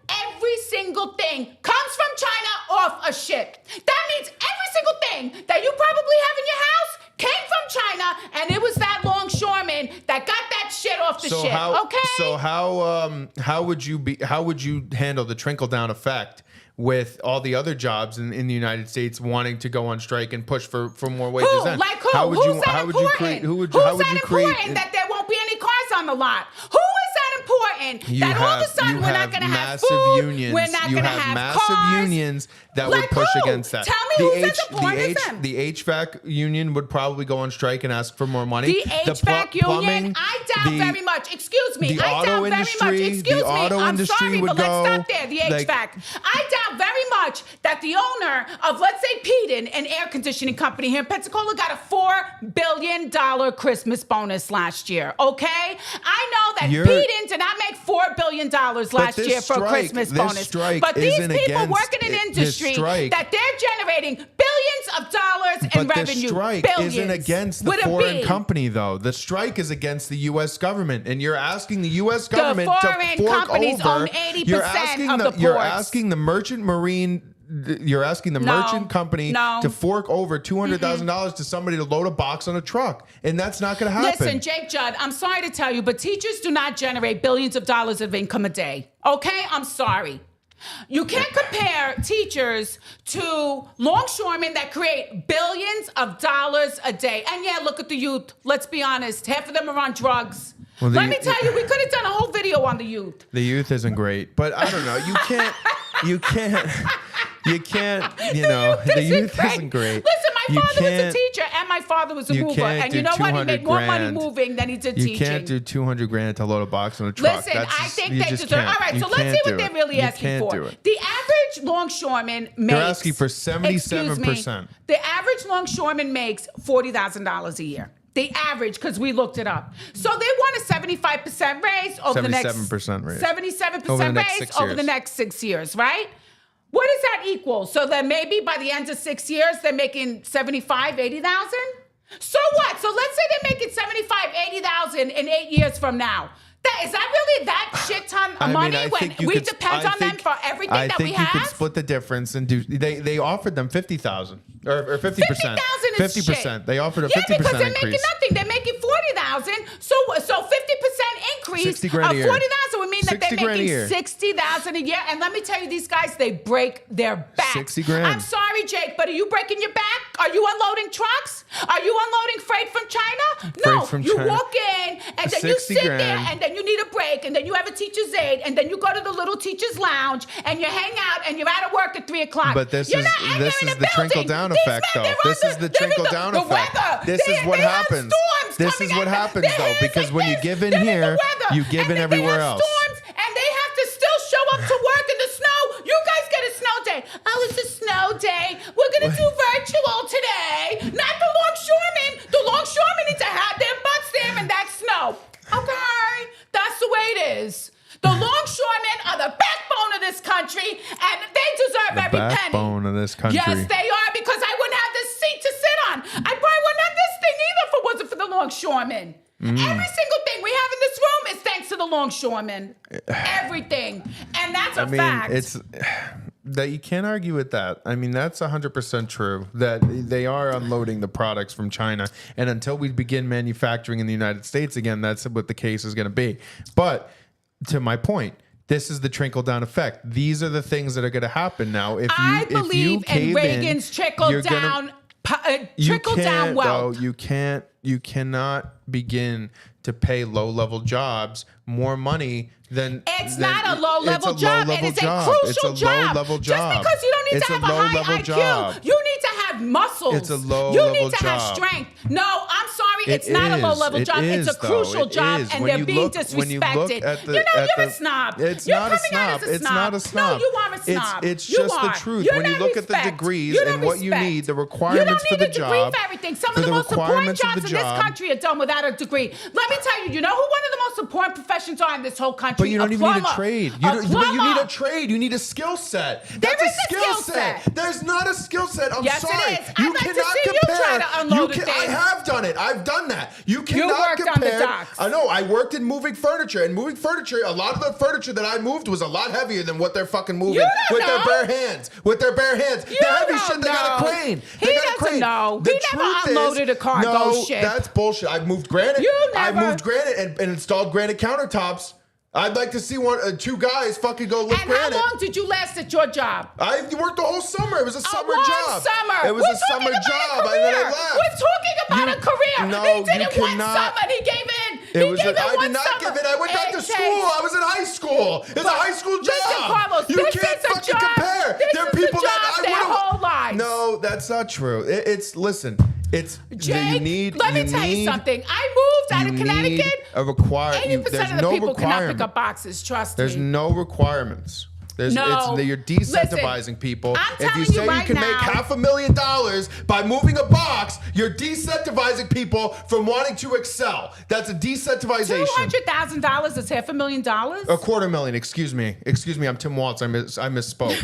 every single thing comes from China off a ship. That means every single thing that you probably have in your house came from China, and it was that longshoreman that got that shit off the ship. Okay? So how would you handle the trickle down effect with all the other jobs in the United States wanting to go on strike and push for more wages. Who? Then Like who? How would Who's you? that How would important? you create? Who would? Who's How would that you create? important that there won't be any cars on the lot? Who is that important? You that all of a have- sudden you we're not have going to have massive food. unions. We're not You going to have have massive cars. unions that Like would push who? against that. Tell me who's as important as them. The HVAC union would probably go on strike and ask for more money. The HVAC union, plumbing, I doubt very much. Excuse me. the I auto doubt very industry- much. Excuse the me. auto I'm industry sorry, would but let's go, stop there. The HVAC. like- I doubt very much that the owner of, let's say, Peden, an air conditioning company here in Pensacola, got a $4 billion Christmas bonus last year. Okay? I know that Peden did not make $4 billion last year for a Christmas bonus. But these people work in an industry that they're generating billions of dollars in But revenue. the strike Billions. isn't against the With a foreign B. company, though. The strike is against the U.S. government, and you're asking the U.S. government foreign to fork companies over. own 80% You're asking of the You're ports. asking the merchant marine. You're asking the No. merchant company No. to fork over $200,000 to somebody to load a box on a truck, and that's not going to happen. Listen, Jake Judd, I'm sorry to tell you, but teachers do not generate billions of dollars of income a day. Okay? I'm sorry. You can't compare teachers to longshoremen that create billions of dollars a day. And yeah, look at the youth. Let's be honest. Half of them are on drugs. Well, Let me tell you, we could have done a whole video on the youth. The youth isn't great, but I don't know. You can't. The youth isn't great. Listen, my You father was a can't- teacher and my father was a you mover. can't And do you know what? He 200 made more money grand. moving than he did You teaching. can't do $200,000 to load a box on a truck. Listen, That's I just- think you they just deserve. can't. All right, You so let's can't see do what they're it. really You asking can't for. do it. The average longshoreman makes. They're asking for excuse me, 77%. The average longshoreman makes $40,000 a year. The average, because we looked it up. So they want a 75% raise over the next 77% raise. 77% Over the next raise 6 over years. the next 6 years, right? What does that equal? So then maybe by the end of 6 years, they're making 75, 80,000? So what? So let's say they're making 75, 80,000 in 8 years from now. Is that really that shit ton of money I when think you we could- depend I on them think- for everything I that think we you have? could split the difference and do. They offered them 50,000 or 50%. 50,000 is 50%. shit. They offered a Yeah, 50% because they're increase. making nothing. They're making 40,000. So 50% increase 60 of grand a year. 40,000 would mean that they're 60 grand a making year. 60,000 a year. And let me tell you, these guys, they break their backs. 60 grand. I'm sorry, Jake, but are you breaking your back? Are you unloading trucks? Are you unloading freight from China? No. Freight from you China. walk in and then you 60 sit grand. there and then you need a break and then you have a teacher's aid and then you go to the little teacher's lounge and you hang out and you're out of work at 3 o'clock. But this You're is not- and this you're is in the a trickle building. down These effect, men, though. they're This on is the they're in trickle down the effect. weather. This is what they have happens. storms This coming is what at them. happens, Their though, hands because like when you this. give in They're here, the weather. you give And in then they everywhere have else. Storms, and they have to still show up to work in the snow. You guys get a snow day. Oh, it's a snow day. We're gonna do virtual today. Not the longshoremen. The longshoremen need to have their butts there in that snow. Okay, that's the way it is. The longshoremen are the backbone of this country, and they deserve every penny. Backbone of this country. Yes, they are, because I wouldn't have this seat to sit on. I probably wouldn't have this thing either if it wasn't for the longshoremen. Every single thing we have in this room is thanks to the longshoremen. Everything. And that's a fact. It's that you can't argue with that. I mean, that's 100% true that they are unloading the products from China. And until we begin manufacturing in the United States again, that's what the case is going to be. But to my point, this is the trickle down effect. These are the things that are going to happen now. I believe in Reagan's trickle down wealth. Though, you cannot begin to pay low-level jobs more money than It's not a low-level job. It is a crucial job. Low-level Just job. because you don't need It's to have a a high low-level IQ, job. you need to have muscles. It's a You low-level need to have job. strength. No, I'm sorry. It's It not a is. low-level It job. It's is, a crucial though. It job, is. and When they're you being look- disrespected. when you look at the- you're at a snob. It's You're not a coming out snob. as a It's snob. not a snob. No, you are a snob. It's You just the are. truth. You're When you not look at the respect. degrees You don't and what you respect. need, the You requirements don't for need the a degree job, for everything. Some for of the the most important requirements of jobs the in this job. country are done without a degree. Let me tell you, you know who one of the most important professions are in this whole country? But you don't even need a trade. But you need a plumber. trade. You need a skill set. There That's is a skill set. There's not a skill set. I'm Yes, it sorry. is. You I'd like to cannot see you compare. try to unload a I thing. have done it. I've done that. You cannot worked on the compare. docks. I know. I worked in moving furniture, and moving furniture. A lot of the furniture that I moved was a lot heavier than what they're fucking moving You don't with their know. bare hands. With their bare hands. You The heavy don't shit. They got a know. crane. He They got a doesn't crane. know. The He never truth unloaded a cargo no, ship. That's bullshit. I've moved granite. You I've never- moved granite and installed granite countertops. I'd like to see two guys fucking go lift And granite. how long did you last at your job? I worked the whole summer. It was a summer long job. Summer. It was a summer job. And then I left. We're talking about a career. No, he did you it one cannot. summer and he gave in. I did not give in. I went back to school. I was in high school. It's a high school job. Listen, Carlos, you this can't is a fucking job. compare. This There are is people a job that I their would've- whole lives. No, that's not true. Listen. It's Jake, you need. let me tell you something. I moved out of Connecticut. 80% 80% of the people cannot pick up boxes. Trust There's me. no requirements. You're decentivizing people. I'm If you telling say you you right can make now- $500,000 by moving a box, you're decentivizing people from wanting to excel. That's a decentivization. $200,000 is $500,000. $250,000. Excuse me. I'm Tim Walz. I misspoke.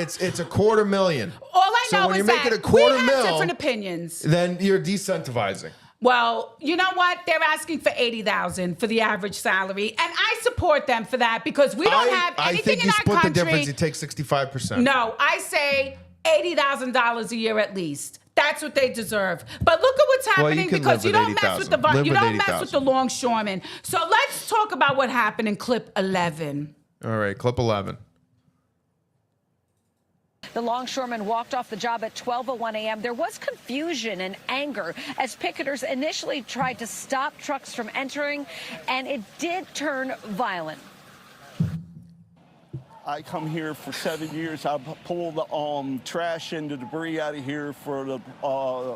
it's $250,000. All I So know when is you're making that a quarter we have mil, different opinions. then you're decentivizing. Well, you know what? They're asking for $80,000 for the average salary, and I support them for that because we don't have anything I think in you our split country. the difference. You take 65%. No, I say $80,000 a year at least. That's what they deserve. But look at what's Well, you happening can because live you with don't mess with the 80,000. you Live don't with mess 80,000. with the longshoremen. So let's talk about what happened in clip 11. All right, clip 11. The longshoreman walked off the job at 12:01 a.m. There was confusion and anger as picketers initially tried to stop trucks from entering, and it did turn violent. I come here for 7 years. I pull the trash and the debris out of here for the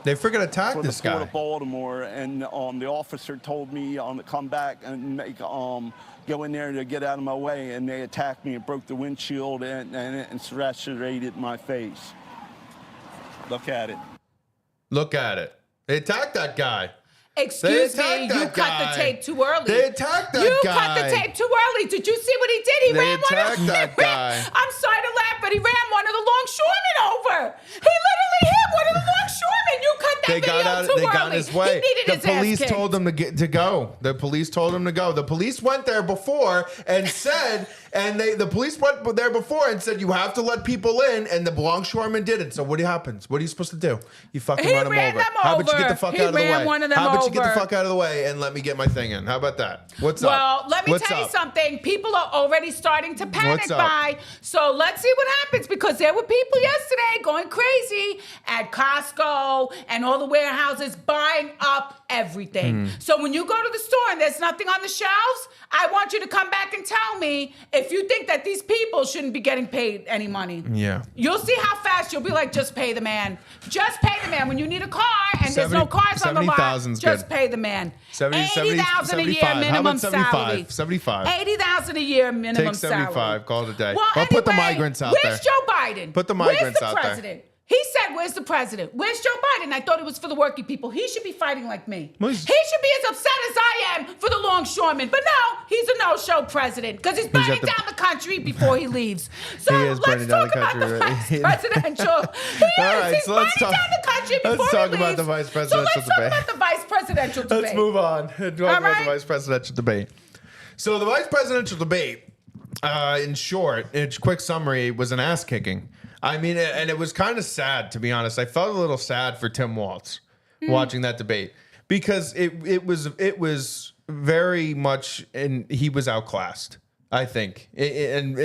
They freaking attacked for this the Port guy. of Baltimore, and the officer told me to come back and make go in there to get out of my way, and they attacked me and broke the windshield and serrated my face. Look at it. Look at it. They attacked that guy. Excuse They me, attacked you that cut guy. the tape too early. They attacked that you guy. cut the tape too early. Did you see what he did? He They ran one attacked of that guy. I'm sorry to laugh, but he ran one of the longshoremen over. He literally hit one of the longshoremen. You cut that They video got out. too They early. got his way. He needed The his ass police kicked. told him to go. The police told him to go. The police went there before and said, the police went there before and said you have to let people in, and the longshoreman didn't. So what happens? What are you supposed to do? You fucking He run him ran over. them How about you get over. the fuck He out of the ran way? one of them How about you get the over. fuck out of the way and let me get my thing in? How about that? What's up? Well, let me What's tell you up? something. People are already starting to panic What's up? buy. So let's see what happens because there were people yesterday going crazy at Costco and all the warehouses buying up everything. So when you go to the store and there's nothing on the shelves, I want you to come back and tell me if you think that these people shouldn't be getting paid any money. Yeah. You'll see how fast you'll be like, just pay the man. Just pay the man. When you need a car and there's no cars on the lot, 70,000's just good. pay the man. 70, 80,000 a year 75. How minimum about 75? salary. 75. 80,000 a year minimum Take 75. salary. Call it a day. Well, Or put the anyway, migrants out there. Where's Joe Biden? Put the migrants Where's the out there. president? He said, where's the president? Where's Joe Biden? I thought it was for the working people. He should be fighting like me. Well, He should be as upset as I am for the longshoremen. But no, he's a no-show president because he's burning at the- down the country before he leaves. So He is let's burning down talk the about country, the right? vice presidential. He is. All right, He's so burning let's talk- down the country before let's talk he about leaves. the vice So presidential let's talk debate. about the vice presidential debate. Let's move on. Talk about right. the vice presidential debate. So the vice presidential debate, in short, in quick summary, was an ass kicking. I mean, and it was kind of sad, to be honest. I felt a little sad for Tim Walz watching that debate because it was very much, and he was outclassed. I think, and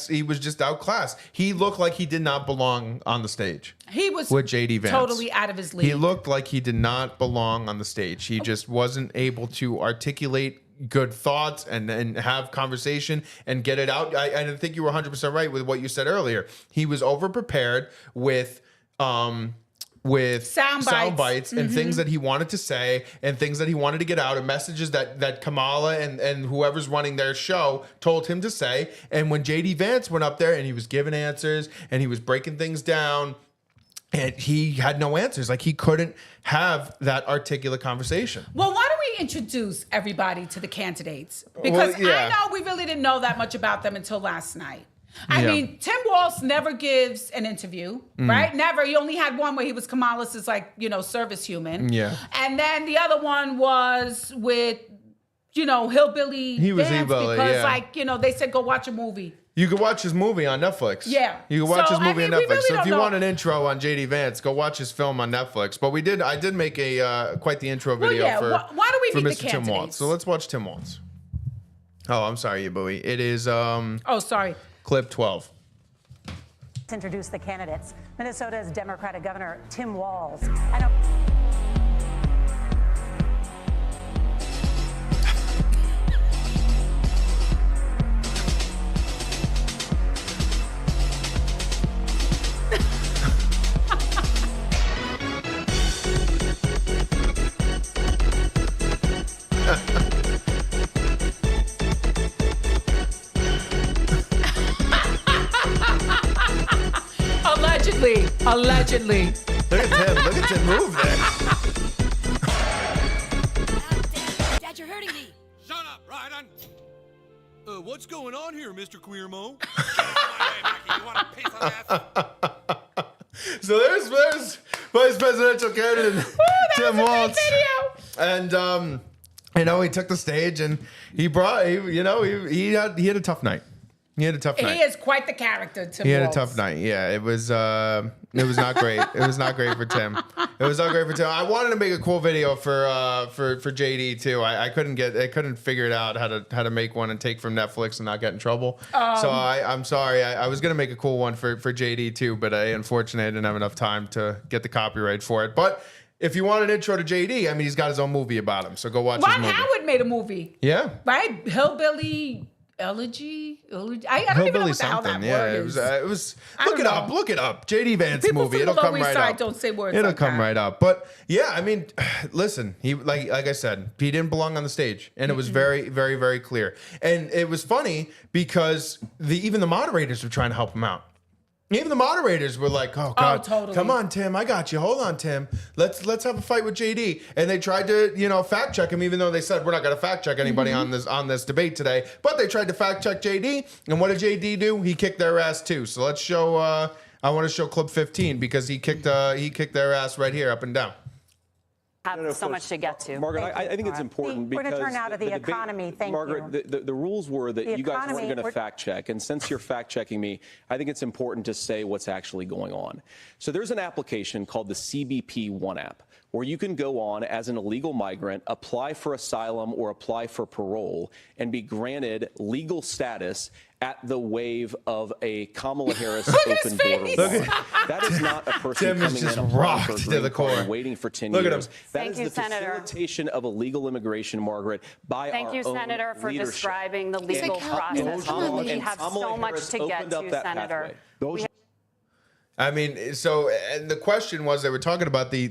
he was just outclassed. He looked like he did not belong on the stage. He was with JD Vance. totally out of his league. He looked like he did not belong on the stage. He just wasn't able to articulate good thoughts and have conversation and get it out. I think you were 100% right with what you said earlier. He was over-prepared with sound bites and things that he wanted to say and things that he wanted to get out and messages that Kamala and whoever's running their show told him to say. And when JD Vance went up there and he was giving answers and he was breaking things down, and he had no answers. Like, he couldn't have that articulate conversation. Well, why don't we introduce everybody to the candidates? Because I know we really didn't know that much about them until last night. I mean, Tim Walz never gives an interview, right? Never. He only had one where he was Kamala's service human. Yeah. And then the other one was with, Hillbilly He was Vance hillbilly, because, they said go watch a movie. You can watch his movie on Netflix. Yeah. You can watch So, his movie I on mean, we Netflix. really So if don't you know. want an intro on JD Vance, go watch his film on Netflix. But I did make a quite the intro video Well, yeah. for Why don't we meet Mr. the Tim Walz. candidates? So let's watch Tim Walz. Oh, I'm sorry, you buoy. It is Oh, sorry. clip 12. To introduce the candidates, Minnesota's Democratic Governor Tim Walz. Allegedly. Look at Tim move there. Dad, you're hurting me. Shut up, Ryden. What's going on here, Mr. Queermo? So there's vice presidential candidate Tim Walz, and he took the stage and he had a tough night. He had a tough night. He is quite the character, Tim He had Walz. a tough night. Yeah, it was not great. It was not great for Tim. It was not great for Tim. I wanted to make a cool video for JD too. I couldn't figure it out how to make one and take from Netflix and not get in trouble. So I'm sorry. I was gonna make a cool one for JD too, but unfortunately I didn't have enough time to get the copyright for it. But if you want an intro to JD, I mean, he's got his own movie about him. So go watch his Ron movie. Howard made a movie. Yeah. Right? Hillbilly Elegy? I don't even know what the hell that word is. It was. Look it up. JD Vance People movie. from the It'll come Lower East right Side up. don't say words It'll like come that. right up. But yeah, I mean, listen. He like I said, he didn't belong on the stage, and it was very, very, very clear. And it was funny because even the moderators were trying to help him out. Even the moderators were like, "Oh God, totally. Come on, Tim, I got you. Hold on, Tim. Let's have a fight with JD." And they tried to, fact check him, even though they said we're not going to fact check anybody on this debate today. But they tried to fact check JD, and what did JD do? He kicked their ass too. So let's show. I want to show clip 15 because he kicked their ass right here, up and down. Have so much to get to. Margaret, I think it's important because we're going to turn now to the debate, economy. Thank Margaret, you. the rules were that you guys weren't going to we're- fact check, and since you're fact checking me, I think it's important to say what's actually going on. So there's an application called the CBP One app, where you can go on as an illegal migrant, apply for asylum or apply for parole, and be granted legal status at the wave of a Kamala Harris open border law. That is not a person Tim is coming just in applying for a rocked to green the card core. and waiting for 10 Look at years. him. That Thank is you, the Senator. facilitation of illegal immigration, Margaret, by Thank our you, own Senator, for leadership. describing the legal process. We have so much to get to, Senator. I mean, so, and the question was, they were talking about the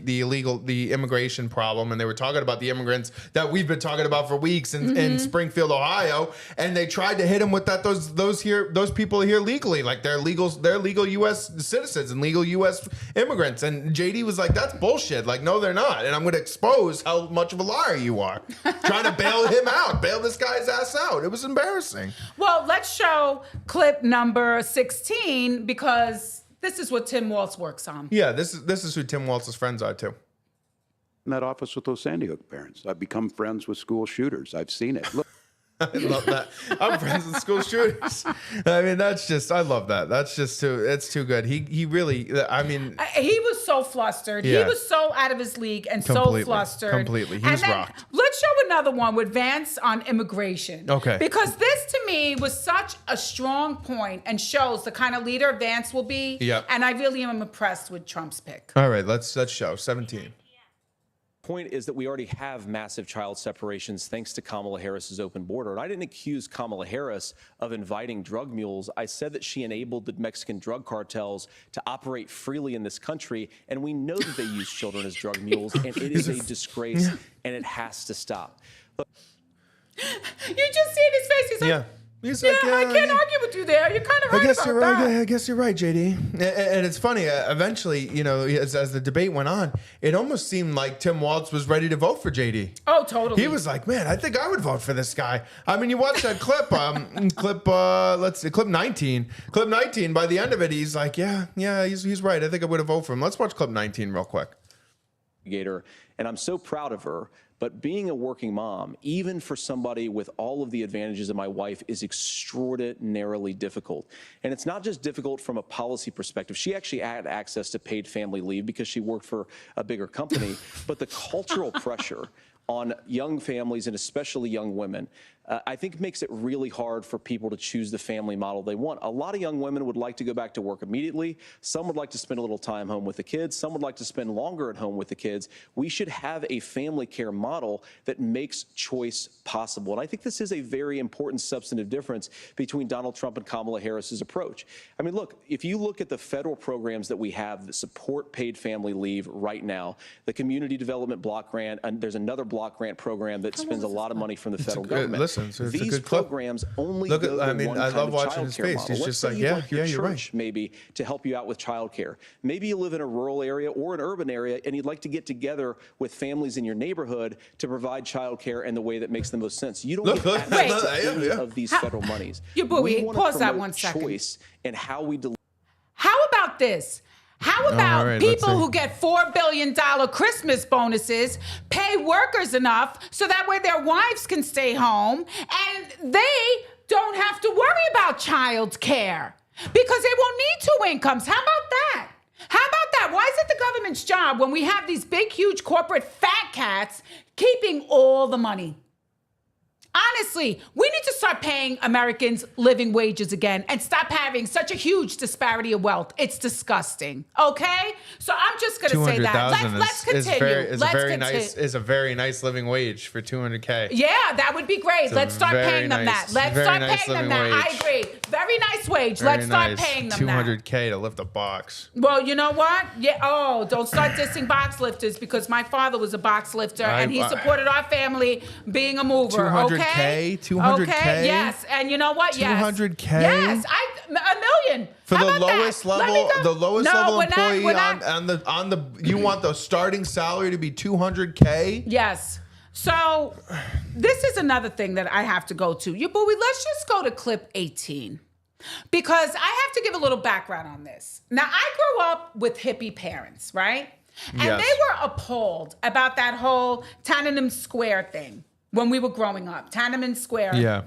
immigration problem, and they were talking about the immigrants that we've been talking about for weeks in Springfield, Ohio, and they tried to hit him with that those people are here legally, like they're legal U.S. citizens and legal U.S. immigrants, and JD was like, that's bullshit, like, no, they're not, and I'm going to expose how much of a liar you are, trying to bail this guy's ass out. It was embarrassing. Well, let's show clip number 16 because this is what Tim Walz works on. Yeah, this is who Tim Walz's friends are too. In that office with those Sandy Hook parents. I've become friends with school shooters. I've seen it. Look. I love that. I'm friends with school shooters. I mean, I love that. That's just it's too good. He really, I mean. He was so flustered. Yeah. He was so out of his league and Completely. so flustered. Completely. He and was then rocked. Let's show another one with Vance on immigration. Okay. Because this to me was such a strong point and shows the kind of leader Vance will be. Yep. And I really am impressed with Trump's pick. All right, let's show 17. Point is that we already have massive child separations thanks to Kamala Harris's open border. And I didn't accuse Kamala Harris of inviting drug mules. I said that she enabled the Mexican drug cartels to operate freely in this country. And we know that they use children as drug mules. And it is a disgrace. And it has to stop. Look, You just see in his face, he's like, Yeah. He's like, I can't argue with you there. You're kind of right I guess about you're right. that. I guess you're right, JD. And it's funny. Eventually, as the debate went on, it almost seemed like Tim Walz was ready to vote for JD. Oh, totally. He was like, "Man, I think I would vote for this guy." I mean, you watch that clip. Clip 19. Clip 19. By the end of it, he's like, "Yeah, he's right. I think I would have voted for him." Let's watch clip 19 real quick. And I'm so proud of her. But being a working mom, even for somebody with all of the advantages of my wife, is extraordinarily difficult. And it's not just difficult from a policy perspective. She actually had access to paid family leave because she worked for a bigger company. But the cultural pressure on young families and especially young women, I think makes it really hard for people to choose the family model they want. A lot of young women would like to go back to work immediately. Some would like to spend a little time home with the kids. Some would like to spend longer at home with the kids. We should have a family care model that makes choice possible. And I think this is a very important substantive difference between Donald Trump and Kamala Harris's approach. I mean, look, if you look at the federal programs that we have that support paid family leave right now, the Community Development Block Grant, and there's another block grant program that spends a lot of money from the federal government. Listen, it's These a good clip. programs only Look at, go to I mean, one I kind love of watching his childcare face. model. He's Let's just say like, you'd yeah, like your you're right. church maybe to help you out with childcare. Maybe you live in a rural area or an urban area and you'd like to get together with families in your neighborhood to provide childcare in the way that makes the most sense. You don't get access to any of these federal monies. We pause that 1 second. Choice and how we deliver. How about this? How about right, people who get $4 billion Christmas bonuses pay workers enough so that way their wives can stay home and they don't have to worry about child care because they won't need 2 incomes? How about that? How about that? Why is it the government's job when we have these big, huge corporate fat cats keeping all the money? Honestly, we need to start paying Americans living wages again and stop having such a huge disparity of wealth. It's disgusting. Okay? So I'm just going to say that. Let's continue. Is a very nice living wage for $200K. Yeah, that would be great. Let's start paying them that. Let's start paying them that. I agree. Very nice wage. Let's start paying them that. $200K to lift a box. Well, you know what? Yeah. Oh, don't start dissing box lifters because my father was a box lifter and he supported our family being a mover. $200K? $200K? Okay, yes. And you know what? Yes. $200K? Yes. $1 million. For How the about lowest that? level, the lowest level employee we're not. on the you want the starting salary to be $200K? Yes. So this is another thing that I have to go to. Let's just go to clip 18. Because I have to give a little background on this. Now, I grew up with hippie parents, right? And Yes. they were appalled about that whole Tiananmen Square thing when we were growing up. Tiananmen Square. Yeah.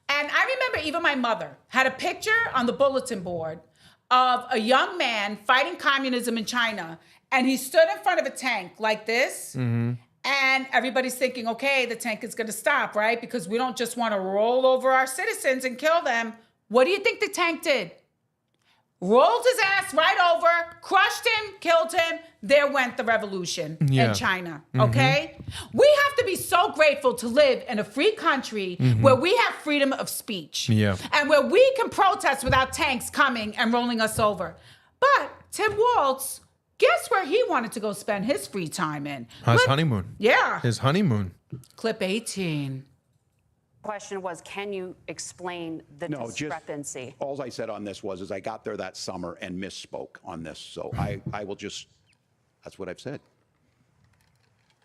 And I remember even my mother had a picture on the bulletin board of a young man fighting communism in China. And he stood in front of a tank like this. Mm-hmm. And everybody's thinking, okay, the tank is going to stop, right? Because we don't just want to roll over our citizens and kill them. What do you think the tank did? Rolled his ass right over, crushed him, killed him. There went the revolution in China, okay? We have to be so grateful to live in a free country where we have freedom of speech. Yeah. And where we can protest without tanks coming and rolling us over. But Tim Walz, guess where he wanted to go spend his free time in? His honeymoon. Yeah. His honeymoon. Clip 18. Question was, can you explain the discrepancy? All I said on this was I got there that summer and misspoke on this. So I will just, that's what I've said.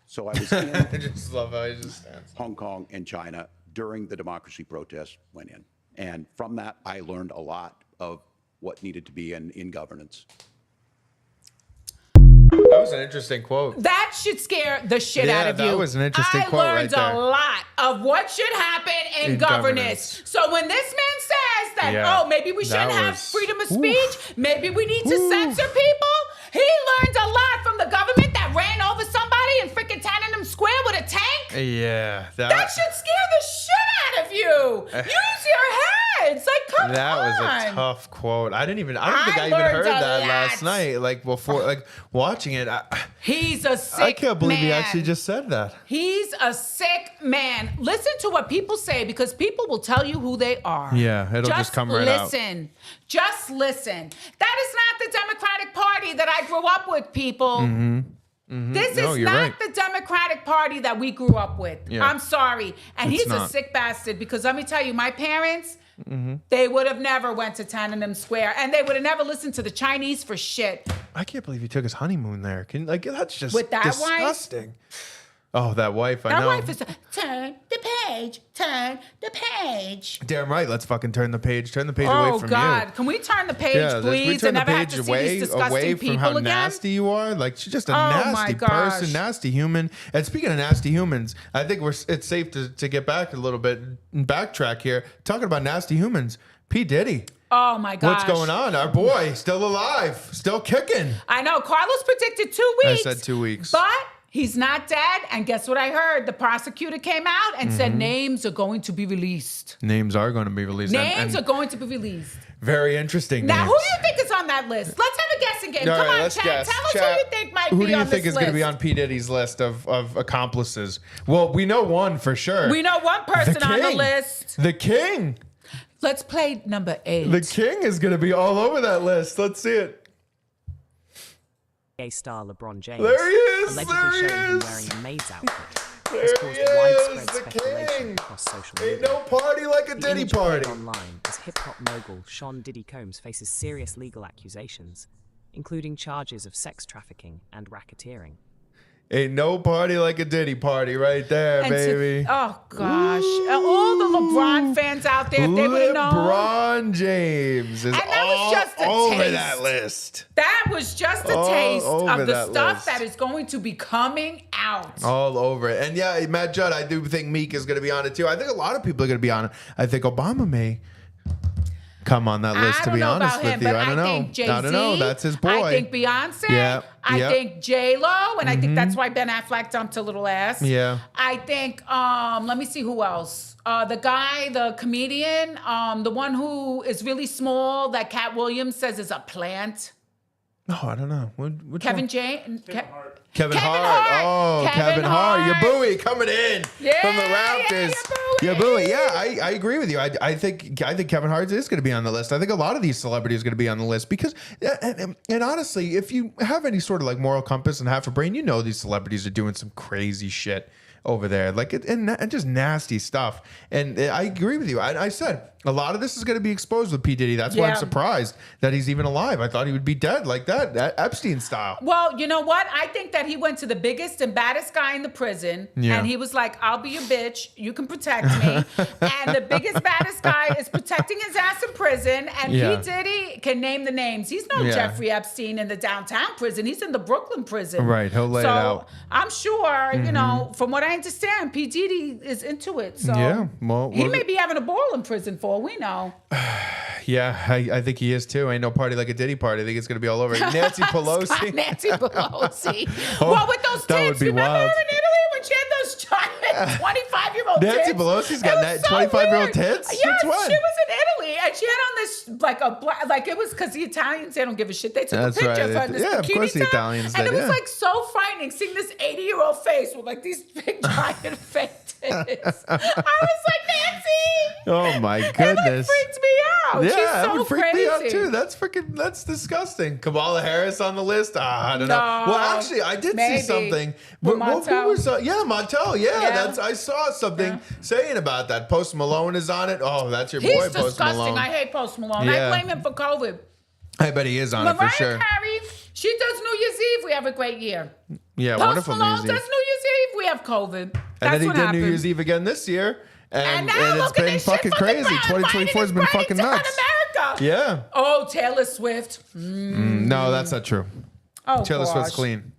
So I was in I just love how he just stands. Hong Kong and China during the democracy protests went in. And from that, I learned a lot of what needed to be in governance. That was an interesting quote. That should scare the shit out of you. That was an interesting quote right there. I learned a lot of what should happen in governance. So when this man says that, maybe we shouldn't have freedom of speech, maybe we need to censor people, he learned a lot from the government that ran over somebody in freaking Tiananmen Square with a tank. Yeah. That should scare the shit out of you. Use your heads. Like, come on. That was a tough quote. I don't think I even heard that last night. Like before, like watching it. He's a sick I can't believe man. he actually just said that. He's a sick man. Listen to what people say because people will tell you who they are. Yeah, it'll just come right out. Just listen. That is not the Democratic Party that I grew up with, people. This is not the Democratic Party that we grew up with. Yeah. I'm sorry. And he's a sick bastard because let me tell you, my parents, they would have never went to Tiananmen Square and they would have never listened to the Chinese for shit. I can't believe he took his honeymoon there. That's just with that disgusting. Oh, that wife, I know. That wife is turn the page, turn the page. Damn right. Let's fucking turn the page away from you. Oh, God. Can we turn the page, please? Turn and the never page have to see these disgusting away from people how again? nasty you are. Like, she's just a my nasty gosh. person, nasty human. And speaking of nasty humans, I think it's safe to get back a little bit and backtrack here. Talking about nasty humans, P. Diddy. Oh, my gosh. What's going on? Our boy, still alive, still kicking. I know. Carlos predicted 2 weeks. I said 2 weeks. But He's not dead. And guess what I heard? The prosecutor came out and said names are going to be released. Names are going to be released. Names are going to be released. Very interesting. Now, names. who do you think is on that list? Let's have a guessing game. All Come right, on, let's chat. guess. Tell us Chat, who you think might who be do you on think this is going to be list. on P. Diddy's list of accomplices? Well, we know one for sure. We know one person on the list. The King. Let's play number 8. The King is going to be all over that list. Let's see it. NBA star LeBron James. There he is. Allegedly There he showing him is. wearing a maid's outfit. There Has he caused is, widespread the speculation King. across social media. Ain't no party like a The Diddy image played party. online as hip-hop mogul Sean Diddy Combs faces serious legal accusations, including charges of sex trafficking and racketeering. Ain't no party like a Diddy party right there, And baby. oh, gosh. All the LeBron fans out there, if they would have known. LeBron James is And that was all just a over taste. that list. That was just a All taste over of the that stuff list. that is going to be coming out. All over it. And yeah, Matt Judd, I do think Meek is going to be on it too. I think a lot of people are going to be on it. I think Obama may come on that list, to be honest with you. I don't know. think Jay-Z, I don't know. That's his boy. I think Beyonce. Yeah, I yeah. think J-Lo. And I think that's why Ben Affleck dumped a little ass. Yeah. I think, let me see who else. The guy, the comedian, the one who is really small that Cat Williams says is a plant. No, I don't know. Which Kevin one? James. Kevin Hart. Oh, Kevin Hart. Your buoy coming in from the Yeah, Raptors. Your buoy. Yeah, I agree with you. I think Kevin Hart is going to be on the list. I think a lot of these celebrities are going to be on the list because, and honestly, if you have any sort of like moral compass and half a brain, you know these celebrities are doing some crazy shit over there, like and just nasty stuff. And I agree with you. I said a lot of this is going to be exposed with P. Diddy. That's why I'm Yeah. surprised that he's even alive. I thought he would be dead like that Epstein style. Well, you know what? I think that he went to the biggest and baddest guy in the prison, Yeah. and he was like, "I'll be your bitch. You can protect me." And the biggest, baddest guy is protecting his ass in prison, and Yeah. P. Diddy can name the names. He's no Yeah. Jeffrey Epstein in the downtown prison. He's in the Brooklyn prison. Right, he'll lay it out. I'm sure, you know, from what I understand, P. Diddy is into it. So Yeah, well, he may be having a ball in prison for all we know. Yeah, I think he is too. Ain't no party like a Diddy party. I think it's going to be all over. Nancy Pelosi. Nancy Pelosi. Oh, well, with those that would tits, be remember wild. her in Italy when she had those giant 25-year-old tits? Nancy Pelosi's got It was so 25-year-old weird. tits? Yes, Since when? she was in Italy, and she had on this like a black, like it was because the Italians, they don't give a shit. They took That's a picture right. of her in this Yeah, of bikini course the top, Italians and did, it was yeah. like so frightening seeing this 80-year-old face with like these big giant fake tits. I was like, Nancy. Oh my It like goodness. freaked me out. Yeah, She's that so would freak crazy. me out too. That's disgusting. Kamala Harris on the list? I don't know. No, Well, actually, I did maybe. see something. With Who Montel. was? Yeah, Montel. Yeah, Yeah. I saw something saying about that. Post Malone is on it. Oh, that's your He's boy, Post disgusting. Malone. I hate Post Malone. Yeah. I blame him for COVID. I bet he is on it Mariah for sure. Carey, she does New Year's Eve. We have a great year. Yeah, Post wonderful Malone New does Year's New Year's Eve. We have COVID. And That's then he what did happened. New Year's Eve again this year. And now it's look at been this shit fucking from the crazy. ground. 2024 has Biden been is fucking ready to nuts. America. Yeah. Oh, Taylor Swift. No, that's not true. Oh, Taylor Swift's gosh. clean.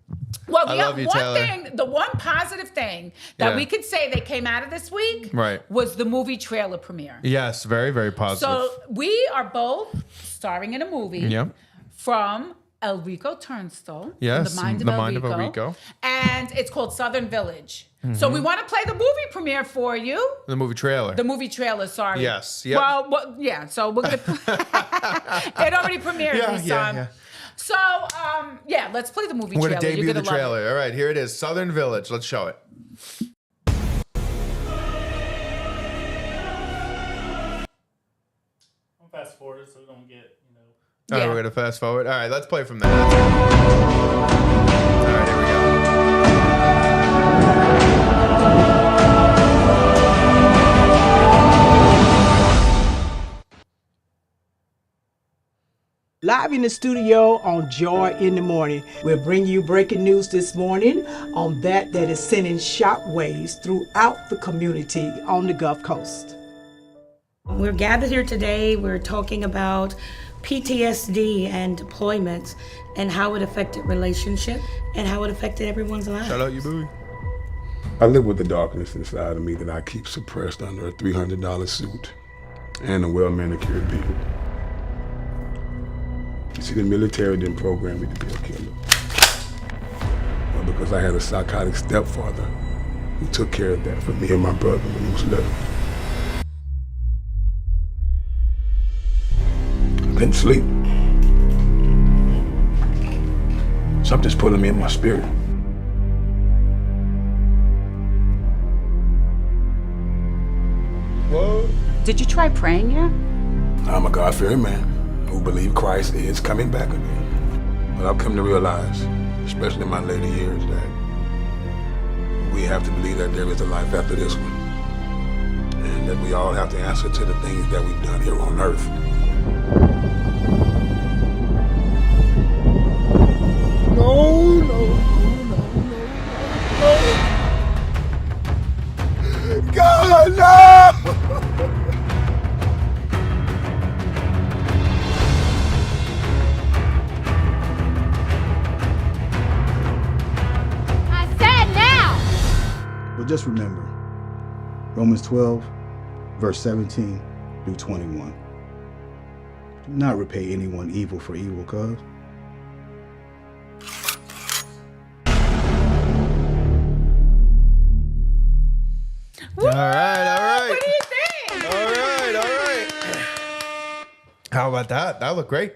Well, I the love you, one Taylor. thing, the one positive thing that Yeah. we could say that came out of this week Right. was the movie trailer premiere. Yes, very, very positive. So we are both starring in a movie Yep. from El Rico Turnstile. Yes, The Mind of, The El, Mind of Rico, El Rico. And it's called Southern Village. So we want to play the movie premiere for you. The movie trailer. The movie trailer, sorry. Yes, yep. Well, yeah, so we're going to... It already premiered, Yeah, Leesan. yeah. So, yeah, let's play the movie We're trailer. going to You're debut the gonna love it. trailer. All right, here it is. Southern Village. Let's show it. I'm fast forward so we don't get, you know. All right, Yeah. we're going to fast forward. All right, let's play from there. All right, here we go. Live in the studio on Joy in the Morning, we'll bring you breaking news this morning on that is sending shockwaves throughout the community on the Gulf Coast. We're gathered here today. We're talking about PTSD and deployments and how it affected relationship and how it affected everyone's lives. Shout out you, booey. I live with the darkness inside of me that I keep suppressed under a $300 suit and a well-manicured beard. You see, the military didn't program me to be a killer or the because I had a psychotic stepfather who took care of that for me and my brother when he was little. I couldn't sleep. Something's pulling me in my spirit. Whoa. Did you try praying yet? I'm a God-fearing man who believes Christ is coming back again. But I've come to realize, especially in my later years, that we have to believe that there is a life after this one. And that we all have to answer to the things that we've done here on earth. No, no, no, no, no. God, no! But just remember, Romans 12, verse 17 through 21. Do not repay anyone evil for evil, cuz. All right. What do you think? All right. How about that? That looked great.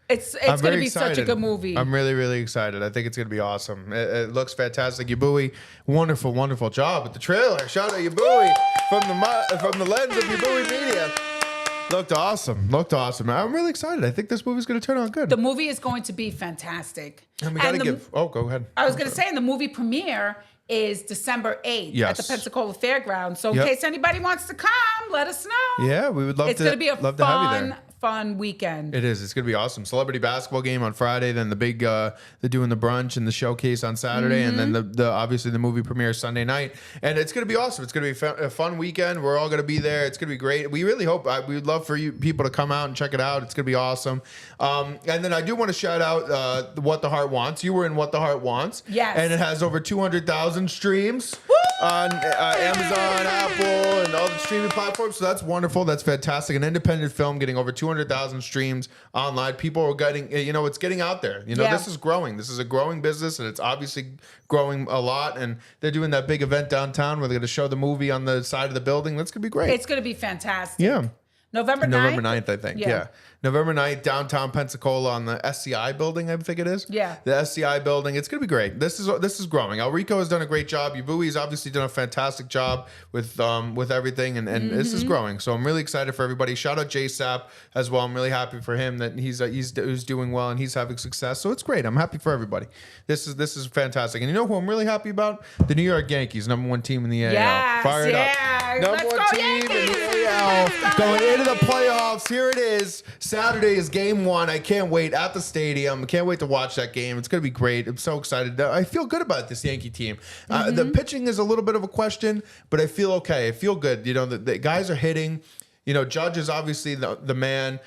It's going to be such a good movie. I'm really, really excited. I think it's going to be awesome. It looks fantastic. Yabui, wonderful, wonderful job with the trailer. Shout out Yabui from the lens of Yabui Media. Looked awesome. I'm really excited. I think this movie's going to turn out good. The movie is going to be fantastic. And we got to give... Oh, go ahead. I was going to say, and the movie premiere is December 8th at the Pensacola Fairgrounds. So in case anybody wants to come, let us know. Yeah, we would love It's to. going to be a love to have you there. fun weekend. It is. It's going to be awesome. Celebrity basketball game on Friday, then the big, they're doing the brunch and the showcase on Saturday, and then the obviously the movie premiere Sunday night. And it's going to be awesome. It's going to be a fun weekend. We're all going to be there. It's going to be great. We really hope, we would love for you people to come out and check it out. It's going to be awesome. And then I do want to shout out What the Heart Wants. You were in What the Heart Wants. Yes. And it has over 200,000 streams. On Amazon, Apple, and all the streaming platforms. So that's wonderful. That's fantastic. An independent film getting over 200,000 streams online. People are getting, it's getting out there. This is growing. This is a growing business, and it's obviously growing a lot. And they're doing that big event downtown where they're going to show the movie on the side of the building. That's going to be great. It's going to be fantastic. Yeah. November 9th? November 9th, I think. Yeah. November 9th, downtown Pensacola on the SCI building, I think it is. Yeah. The SCI building. It's going to be great. This is growing. Elrico has done a great job. Yubui's obviously done a fantastic job with everything, and this is growing. So I'm really excited for everybody. Shout out JSAP as well. I'm really happy for him that he's doing well and he's having success. So it's great. I'm happy for everybody. This is fantastic. And you know who I'm really happy about? The New York Yankees, #1 team in the AL. Yes, Fired up. #1 team in the AL. Going into the playoffs. Here it is. Saturday is game 1. I can't wait at the stadium. I can't wait to watch that game. It's going to be great. I'm so excited. I feel good about this Yankee team. The pitching is a little bit of a question, but I feel okay. I feel good. The guys are hitting. Judge is obviously the man.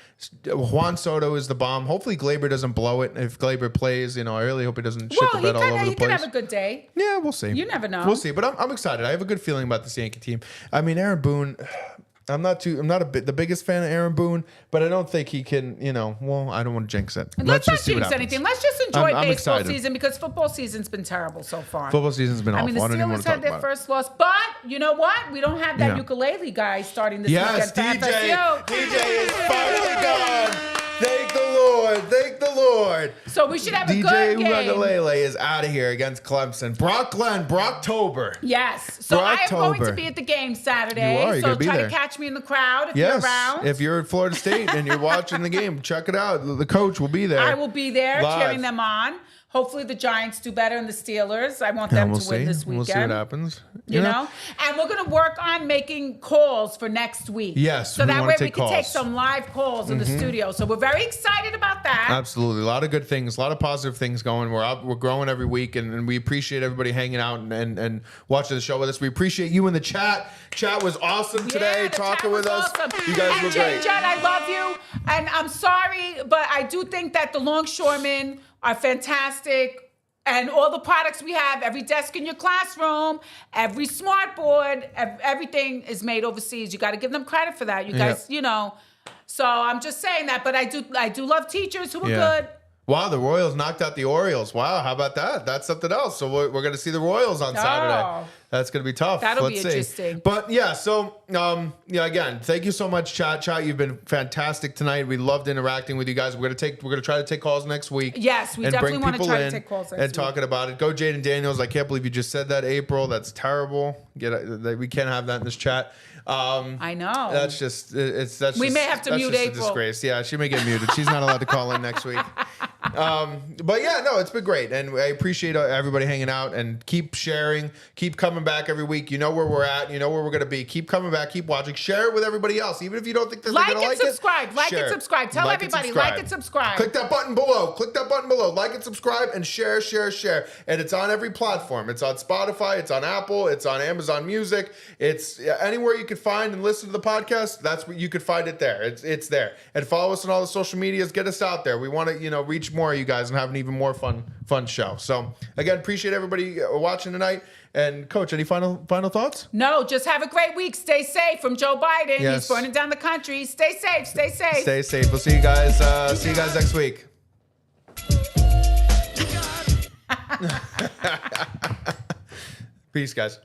Juan Soto is the bomb. Hopefully Glaber doesn't blow it. If Glaber plays, I really hope he doesn't shit the bed all over the place. He could have a good day. Yeah, we'll see. You never know. We'll see. But I'm excited. I have a good feeling about this Yankee team. I mean, Aaron Boone. I'm not the biggest fan of Aaron Boone, but I don't think he can, I don't want to jinx it. Let's not jinx anything. Let's just enjoy I'm baseball excited. season because football season's been terrible so far. Football season's been awful. I mean, the Steelers had their first loss, but you know what? We don't have that ukulele guy starting this weekend. DJ is finally gone. Thank the Lord. Thank the Lord. So we should have a good game. DJ Ugalele is out of here against Clemson. Brocktober. Yes. So I am going to be at the game Saturday. You are. You're so gonna be try there. to catch me in the crowd if you're around. If you're at Florida State and you're watching the game, check it out. The coach will be there. I will be there cheering them on. Hopefully the Giants do better than the Steelers. I want them to win this weekend. We'll see what happens. You know? And we're going to work on making calls for next week. Yes. So that way we can take some live calls in the studio. So we're very excited about that. Absolutely. A lot of good things, a lot of positive things going. We're growing every week, and we appreciate everybody hanging out and watching the show with us. We appreciate you in the chat. Chat was awesome today, talking with us. Awesome. You guys were great. Jen, I love you. And I'm sorry, but I do think that the longshoremen are fantastic. And all the products we have, every desk in your classroom, every smart board, everything is made overseas. You got to give them credit for that. You guys, So I'm just saying that. But I do love teachers who are good. Wow, the Royals knocked out the Orioles. Wow, how about that? That's something else. So we're going to see the Royals on Saturday. That's going to be tough. That'll be Let's see. interesting. But yeah, so again, thank you so much, Chat. You've been fantastic tonight. We loved interacting with you guys. We're going to try to take calls next week. Yes, we definitely want to try to take calls next and week. talking about it. Go Jaden Daniels. I can't believe you just said that, April. That's terrible. We can't have that in this chat. I know. That's just we may have to mute just April. A disgrace. Yeah, she may get muted. She's not allowed to call in next week. But yeah, no, it's been great, and I appreciate everybody hanging out and keep sharing, keep coming back every week. You know where we're at, you know where we're gonna be. Keep coming back, keep watching, share it with everybody else, even if you don't think they're gonna like subscribe. it. Like and subscribe. Tell everybody, like and subscribe. Click that button below. Like and subscribe and share. And it's on every platform. It's on Spotify. It's on Apple. It's on Amazon Music. It's anywhere you can find and listen to the podcast. That's where you could find it there. It's there. And follow us on all the social medias. Get us out there. We want to reach more of you guys and have an even more fun show. So again, appreciate everybody watching tonight. And Coach, any final thoughts? No, just have a great week. Stay safe from Joe Biden. Yes. He's burning down the country. Stay safe. Stay safe. Stay safe. We'll see you guys. Next week. Peace, guys.